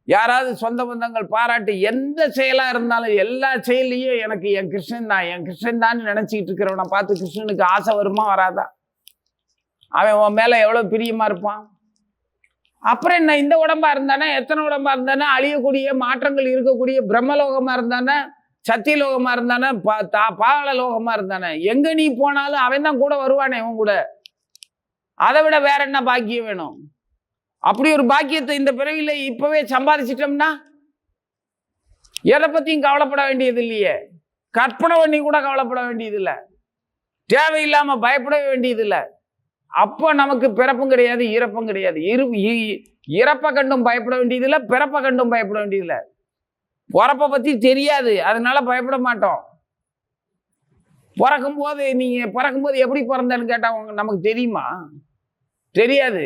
யாராவது சொந்த பந்தங்கள் பாராட்டு எந்த செயலா இருந்தாலும் எல்லா செயலையும் எனக்கு என் கிருஷ்ணன் தான் நினைச்சிக்கிட்டு இருக்கிறவனை பார்த்து கிருஷ்ணனுக்கு ஆசை வருமா வராதா? அவன் உன் மேல எவ்வளவு பிரியமா இருப்பான். அப்புறம் என்ன, இந்த உடம்பா இருந்தானே, எத்தனை உடம்பா இருந்தானே, அழியக்கூடிய மாற்றங்கள் இருக்கக்கூடிய பிரம்மலோகமா இருந்தானே, சத்தியலோகமா இருந்தானே, பாதாள லோகமா இருந்தானே, எங்க நீ போனாலும் அவன் தான் கூட வருவானே இவன் கூட. அதை விட வேற என்ன பாக்கியம் வேணும்? அப்படி ஒரு பாக்கியத்தை இந்த பிறவில இப்பவே சம்பாதிச்சிட்டோம்னா எதை பத்தியும் கவலைப்பட வேண்டியது இல்லையே. கற்பனை பண்ணி கூட கவலைப்பட வேண்டியது இல்லை. தேவையில்லாம பயப்பட வேண்டியது இல்லை. அப்போ நமக்கு பிறப்பும் கிடையாது, இறப்பும் கிடையாது. இறப்பை கண்டும் பயப்பட வேண்டியதில்லை, பிறப்பை கண்டும் பயப்பட வேண்டியதில்லை. பிறப்பை பற்றி தெரியாது, அதனால பயப்பட மாட்டோம். பிறக்கும்போது எப்படி பிறந்தேன்னு கேட்டால் நமக்கு தெரியுமா? தெரியாது.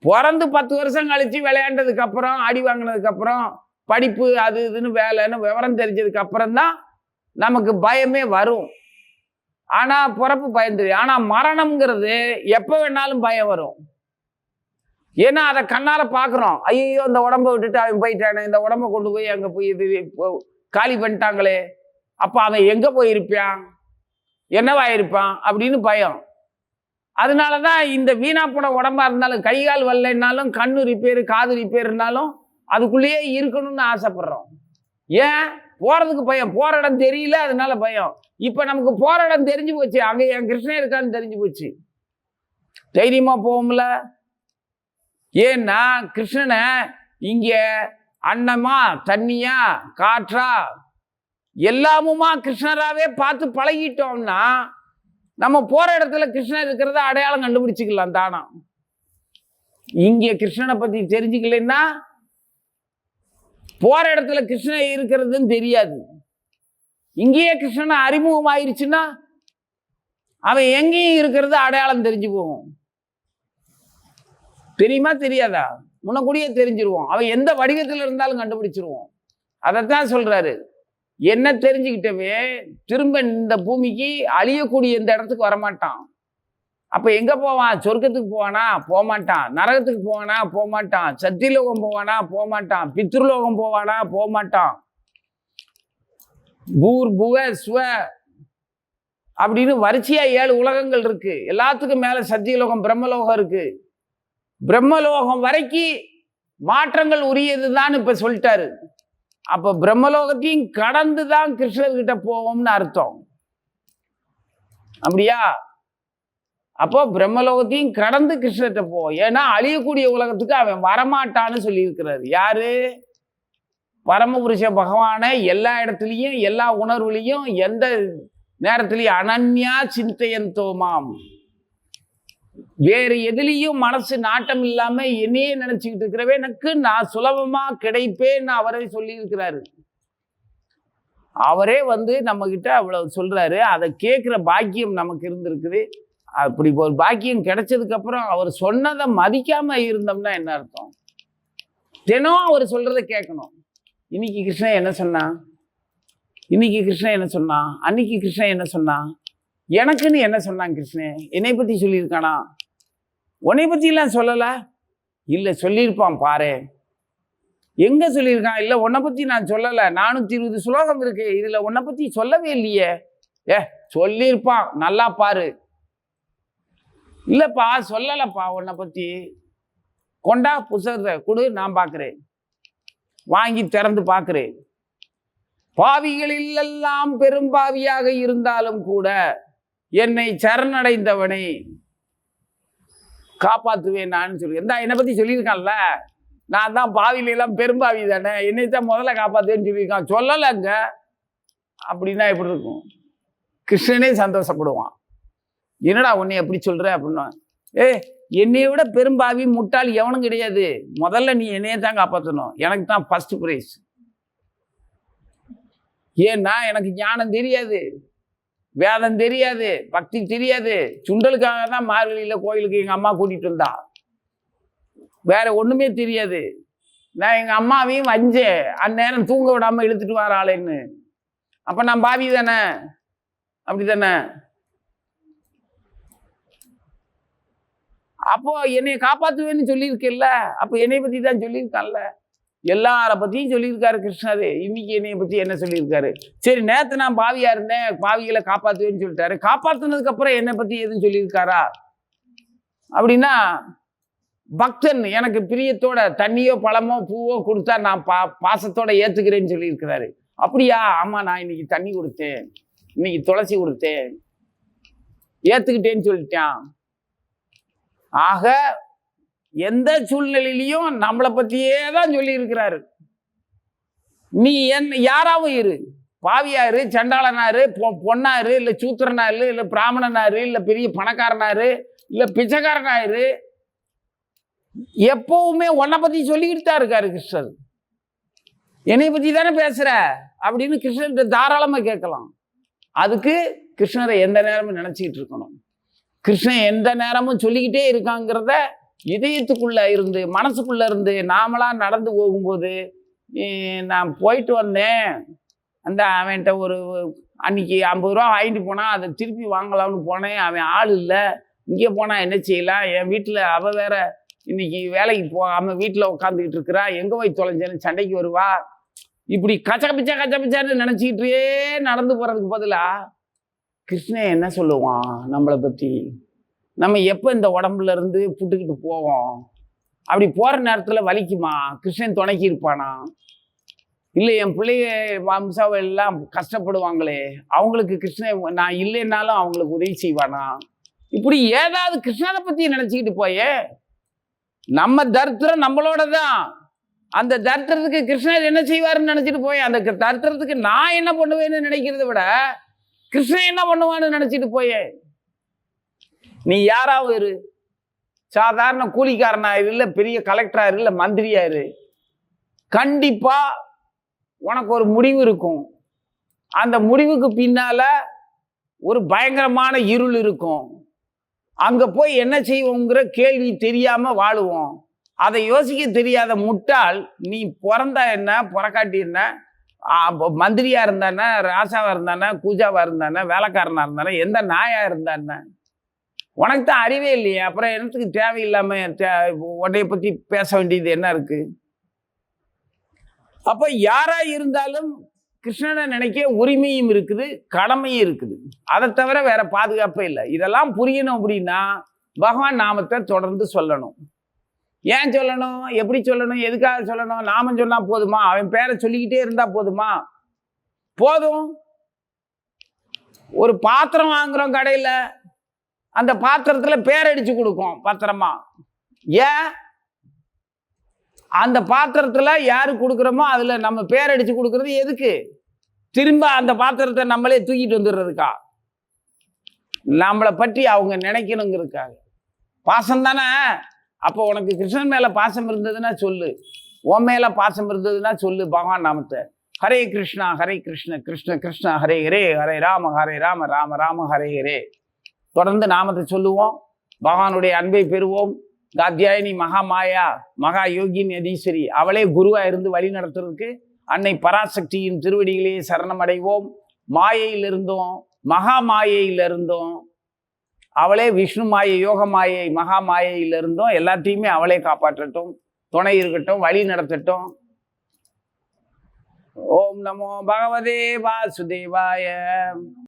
பிறந்து 10 வருஷம் கழிச்சு விளையாண்டதுக்கு அப்புறம், அடி வாங்கினதுக்கு அப்புறம், படிப்பு அது இதுன்னு வேலைன்னு விவரம் தெரிஞ்சதுக்கு அப்புறம் தான் நமக்கு பயமே வரும். ஆனா பிறப்பு பயம் தெரியும். ஆனா மரணம்ங்கிறது எப்ப வேணாலும் பயம் வரும். ஏன்னா அதை கண்ணால பாக்குறோம். ஐயோ இந்த உடம்பை விட்டுட்டு அவன் போயிட்டானே, இந்த உடம்பை கொண்டு போய் அங்க போய் இது காலி பண்ணிட்டாங்களே, அப்ப அவன் எங்க போயிருப்பான், என்னவாயிருப்பான் அப்படின்னு பயம். அதனாலதான் இந்த வீணா போன உடம்பா இருந்தாலும், கை கால் வரலைன்னாலும், கண்ணு ரிப்பேரு காது ரிப்பேர்னாலும் அதுக்குள்ளேயே இருக்கணும்னு ஆசைப்படுறோம். ஏன்? போறதுக்கு பயம். போற இடம் தெரியல, அதனால பயம். இப்ப நமக்கு போற இடம் தெரிஞ்சு போச்சு, அங்க என் கிருஷ்ணன் இருக்கான்னு தெரிஞ்சு போச்சு, தைரியமா போவோம்ல. ஏன்னா கிருஷ்ணனை இங்க அன்னமா தண்ணியா காற்றா எல்லாமுமா கிருஷ்ணராவே பார்த்து பழகிட்டோம்னா நம்ம போற இடத்துல கிருஷ்ணன் இருக்கிறத அடையாளம் கண்டுபிடிச்சிக்கலாம் தானா. இங்க கிருஷ்ணனை பத்தி தெரிஞ்சுக்கலன்னா போற இடத்துல கிருஷ்ணன் இருக்கிறதுன்னு தெரியாது. இங்கேயே கிருஷ்ணன் அறிமுகம் ஆயிடுச்சுன்னா அவன் எங்கேயும் இருக்கிறது அடையாளம் தெரிஞ்சு போகும். தெரியுமா தெரியாதா? முன்னக்கூடியே தெரிஞ்சிருவோம். அவன் எந்த வடிவத்தில் இருந்தாலும் கண்டுபிடிச்சிருவோம். அதைத்தான் சொல்றாரு, என்ன தெரிஞ்சுக்கிட்டவே திரும்ப இந்த பூமிக்கு அழியக்கூடிய இந்த இடத்துக்கு வரமாட்டான். அப்ப எங்க போவான்? சொர்க்கத்துக்கு போவானா? போகமாட்டான். நரகத்துக்கு போவானா? போகமாட்டான். சத்தியலோகம் போவானா? போகமாட்டான். பித்ருலோகம் போவானா? போகமாட்டான். பூர் புவ ஸ்வ அப்படின்னு வரிசையா 7 உலகங்கள் இருக்கு. எல்லாத்துக்கும் மேல சத்தியலோகம் பிரம்மலோகம் இருக்கு. பிரம்மலோகம் வரைக்கும் மாற்றங்கள் உரியதுதான் இப்ப சொல்லிட்டாரு. அப்ப பிரம்மலோகத்தையும் கடந்துதான் கிருஷ்ணர்கிட்ட போவோம்னு அர்த்தம். அப்படியா? அப்போ பிரம்மலோகத்தையும் கடந்து கிருஷ்ணர்கிட்ட போவோம். ஏன்னா அழியக்கூடிய உலகத்துக்கு அவன் வரமாட்டான்னு சொல்லி இருக்கிறாரு. யாரு? பரமபுருஷ பகவானை எல்லா இடத்துலையும் எல்லா உணர்வுலையும் எந்த நேரத்திலையும் அனன்யா சிந்தையந்தோமாம், வேறு எதுலேயும் மனசு நாட்டம் இல்லாம என்னையே நினைச்சுக்கிட்டு இருக்கிறவே எனக்கு நான் சுலபமா கிடைப்பேன்னு அவரே சொல்லி இருக்கிறாரு. அவரே நம்ம கிட்ட அவ்வளவு சொல்றாரு. அதை கேட்கிற பாக்கியம் நமக்கு இருந்திருக்குது. அப்படி ஒரு பாக்கியம் கிடைச்சதுக்கு அப்புறம் அவர் சொன்னதை மதிக்காம இருந்தோம்னா என்ன அர்த்தம்? தினம் அவர் சொல்றதை கேட்கணும். இன்னைக்கு கிருஷ்ணன் என்ன சொன்னான்? இன்னைக்கு கிருஷ்ணன் என்ன சொன்னான்? அன்னைக்கு கிருஷ்ணன் என்ன சொன்னான்? எனக்குன்னு என்ன சொன்னான் கிருஷ்ணன்? என்னை பத்தி சொல்லியிருக்கானா? உன்னை பத்தி எல்லாம் சொல்லல? இல்ல சொல்லியிருப்பான் பாரு. எங்க சொல்லியிருக்கான்? இல்ல உன்னை பத்தி நான் சொல்லல. 420 ஸ்லோகம் இருக்கு, இதுல உன்னை பத்தி சொல்லவே இல்லையே. சொல்லியிருப்பான், நல்லா பாரு. இல்லப்பா சொல்லலப்பா உன்னை பத்தி. கொண்டா புத்தகத்தை கொடு, நான் பார்க்கிறேன். வாங்கி திறந்து பார்க்கிறேன். பாவிகளில் எல்லாம் பெரும்பாவியாக இருந்தாலும் கூட என்னை சரணடைந்தவனை காப்பாற்றுவேன் நான் சொல்லி. என்னை பத்தி சொல்லியிருக்கான்ல, நான் தான் பாவியில எல்லாம் பெரும்பாவி தானே, என்னை தான் முதல்ல காப்பாற்றுவேன்னு சொல்லியிருக்கான். சொல்லலைங்க அப்படின்னா எப்படி இருக்கும்? கிருஷ்ணனே சந்தோஷப்படுவான். என்னடா உன்னை எப்படி சொல்ற அப்படின்னா, என்னைய விட பெரும்பாவி முட்டாள் எவனும் கிடையாது. முதல்ல நீ என்னையே தான் காப்பாற்றணும். எனக்கு தான் ஃபர்ஸ்ட் பிரைஸ். ஏன்னா எனக்கு ஞானம் தெரியாது, வேதம் தெரியாது, பக்தி தெரியாது. சுண்டலுக்காக தான் மார்கழியில கோயிலுக்கு எங்க அம்மா கூட்டிட்டு வந்தா. வேற ஒண்ணுமே தெரியாது. நான் எங்க அம்மாவையும் வஞ்சேன், அந்நேரம் தூங்க விடாம இழுத்துட்டு வர ஆளேன்னு. அப்ப நான் பாவி தானே? அப்படித்தானே? அப்போ என்னை காப்பாற்றுவேன்னு சொல்லியிருக்கேல்ல, அப்போ என்னை பத்தி தான் சொல்லியிருக்கான்ல. எல்லார பத்தியும் சொல்லியிருக்காரு கிருஷ்ணரு. இன்னைக்கு என்னைய பத்தி என்ன சொல்லியிருக்காரு? சரி, நேற்று நான் பாவியா இருந்தேன், பாவிகளை காப்பாற்றுவேன்னு சொல்லிட்டாரு. காப்பாற்றினதுக்கு அப்புறம் என்னை பத்தி எதுவும் சொல்லியிருக்காரா? அப்படின்னா பக்தன் எனக்கு பிரியத்தோட தண்ணியோ பழமோ பூவோ கொடுத்தா நான் பாசத்தோட ஏத்துக்கிறேன்னு சொல்லியிருக்கிறாரு. அப்படியா? ஆமா, நான் இன்னைக்கு தண்ணி கொடுத்தேன், இன்னைக்கு துளசி கொடுத்தேன், ஏத்துக்கிட்டேன்னு சொல்லிட்டான். ஆக எந்த சூழ்நிலையிலையும் நம்மளை பத்தியே தான் சொல்லி இருக்கிறாரு. நீ யாராவும் இரு, பாவியாரு, சண்டாளனாரு, பொன்னாரு, இல்ல சூத்திரனாரு, இல்ல பிராமணனாரு, இல்ல பெரிய பணக்காரனாரு, இல்ல பிச்சைக்காரனாரு, எப்பவுமே உன்னை பத்தி சொல்லிக்கிட்டு தான் இருக்காரு கிருஷ்ணர். என்னை பத்தி தானே பேசுற அப்படின்னு கிருஷ்ணர்கிட்ட தாராளமா கேட்கலாம். அதுக்கு கிருஷ்ணரை எந்த நேரமும் நினைச்சிக்கிட்டு இருக்கணும். கிருஷ்ணன் எந்த நேரமும் சொல்லிக்கிட்டே இருக்காங்கிறத இதயத்துக்குள்ள இருந்து மனசுக்குள்ள இருந்து நாமளா நடந்து போகும்போது, நான் போயிட்டு வந்தேன், அந்த அவன்கிட்ட ஒரு அன்னைக்கு 50 ரூபா வாங்கிட்டு போனான், அதை திருப்பி வாங்கலாம்னு போனேன், அவன் ஆள் இல்லை, இங்கே போனா என்ன செய்யலாம், என் வீட்டில் அவ வேற இன்னைக்கு வேலைக்கு போகாம வீட்டில் உட்காந்துக்கிட்டு இருக்கிறா, எங்கே போய் தொலைஞ்சேன்னு சண்டைக்கு வருவா. இப்படி கச்சபிச்சான்னு நினச்சிக்கிட்டே நடந்து போகிறதுக்கு பதிலாக கிருஷ்ணன் என்ன சொல்லுவான் நம்மளை பற்றி? நம்ம எப்போ இந்த உடம்புல இருந்து புட்டுக்கிட்டு போவோம்? அப்படி போகிற நேரத்தில் வலிக்குமா? கிருஷ்ணன் துணைக்கி இருப்பானா? இல்லை என் பிள்ளைய வம்சாவை எல்லாம் கஷ்டப்படுவாங்களே, அவங்களுக்கு கிருஷ்ணன் நான் இல்லைன்னாலும் அவங்களுக்கு உதவி செய்வானா? இப்படி ஏதாவது கிருஷ்ணனை பற்றி நினச்சிக்கிட்டு போயே, நம்ம தரித்திரம் நம்மளோட தான். அந்த தரித்திரத்துக்கு கிருஷ்ணர் என்ன செய்வாருன்னு நினச்சிட்டு போய், அந்த தரித்திரத்துக்கு நான் என்ன பண்ணுவேன்னு நினைக்கிறத விட கிருஷ்ணன் என்ன பண்ணுவான்னு நினைச்சிட்டு போயே. நீ யாராவது இரு, சாதாரண கூலிக்காரனாயிரு, இல்லை பெரிய கலெக்டராயிரு, இல்லை மந்திரியாயிரு, கண்டிப்பா உனக்கு ஒரு முடிவு இருக்கும். அந்த முடிவுக்கு பின்னால ஒரு பயங்கரமான இருள் இருக்கும். அங்க போய் என்ன செய்வோங்கிற கேள்வி தெரியாம வாழுவோம். அதை யோசிக்க தெரியாத முட்டாள், நீ பிறந்தா என்ன, பிறக்காட்டி என்ன, மந்திரியா இருந்தானே, ராசாவா இருந்தானே, கூஜாவா இருந்தானே, வேலைக்காரனா இருந்தானே, எந்த நாயா இருந்தானே, உனக்கு தான் அறிவே இல்லையே. அப்புறம் என்னத்துக்கு தேவையில்லாம உன்னைய பத்தி பேச வேண்டியது என்ன இருக்கு? அப்ப யாரா இருந்தாலும் கிருஷ்ணனை நினைக்க உரிமையும் இருக்குது, கடமையும் இருக்குது. அதை தவிர வேற பாதுகாப்பே இல்லை. இதெல்லாம் புரியணும் அப்படின்னா பகவான் நாமத்தை தொடர்ந்து சொல்லணும். ஏன் சொல்லணும்? எப்படி சொல்லணும்? எதுக்காக சொல்லணும்? நாமம் சொன்னா போதுமா? அவன் பேரை சொல்லிக்கிட்டே இருந்தா போதுமா? போதும். ஒரு பாத்திரம் வாங்குறோம் கடையில, அந்த பாத்திரத்துல பேர் அடிச்சு கொடுக்கும் பத்திரமா. ஏன்? அந்த பாத்திரத்துல யாரு கொடுக்குறோமோ அதுல நம்ம பேர் அடிச்சு கொடுக்கறது எதுக்கு? திரும்ப அந்த பாத்திரத்தை நம்மளே தூக்கிட்டு வந்துடுறதுக்கா? நம்மளை பற்றி அவங்க நினைக்கணுங்கிறதுக்காக. பாசம் தானே. அப்போ உனக்கு கிருஷ்ணன் மேல பாசம் இருந்ததுன்னா சொல்லு, உன் மேல பாசம் இருந்ததுன்னா சொல்லு பகவான் நாமத்தை. ஹரே கிருஷ்ணா ஹரே கிருஷ்ண கிருஷ்ண கிருஷ்ண ஹரே ஹரே, ஹரே ராம ராம ராம ஹரே ஹரே. தொடர்ந்து நாமத்தை சொல்லுவோம், பகவானுடைய அன்பை பெறுவோம். காத்தியாயினி மகாமாயா மகா யோகின் யதீஸ்வரி, அவளே குருவா இருந்து வழி நடத்துறதுக்கு அன்னை பராசக்தியின் திருவடிகளே சரணம் அடைவோம். மாயையிலிருந்தோம், மகா மாயையிலிருந்தோம், அவளே விஷ்ணு மாயை, யோக மாயை, மகா மாயையிலிருந்தோம், எல்லாத்தையுமே அவளே காப்பாற்றட்டும், துணை இருக்கட்டும், வழி நடத்தட்டும். ஓம் நமோ பகவதே வாசுதேவாய.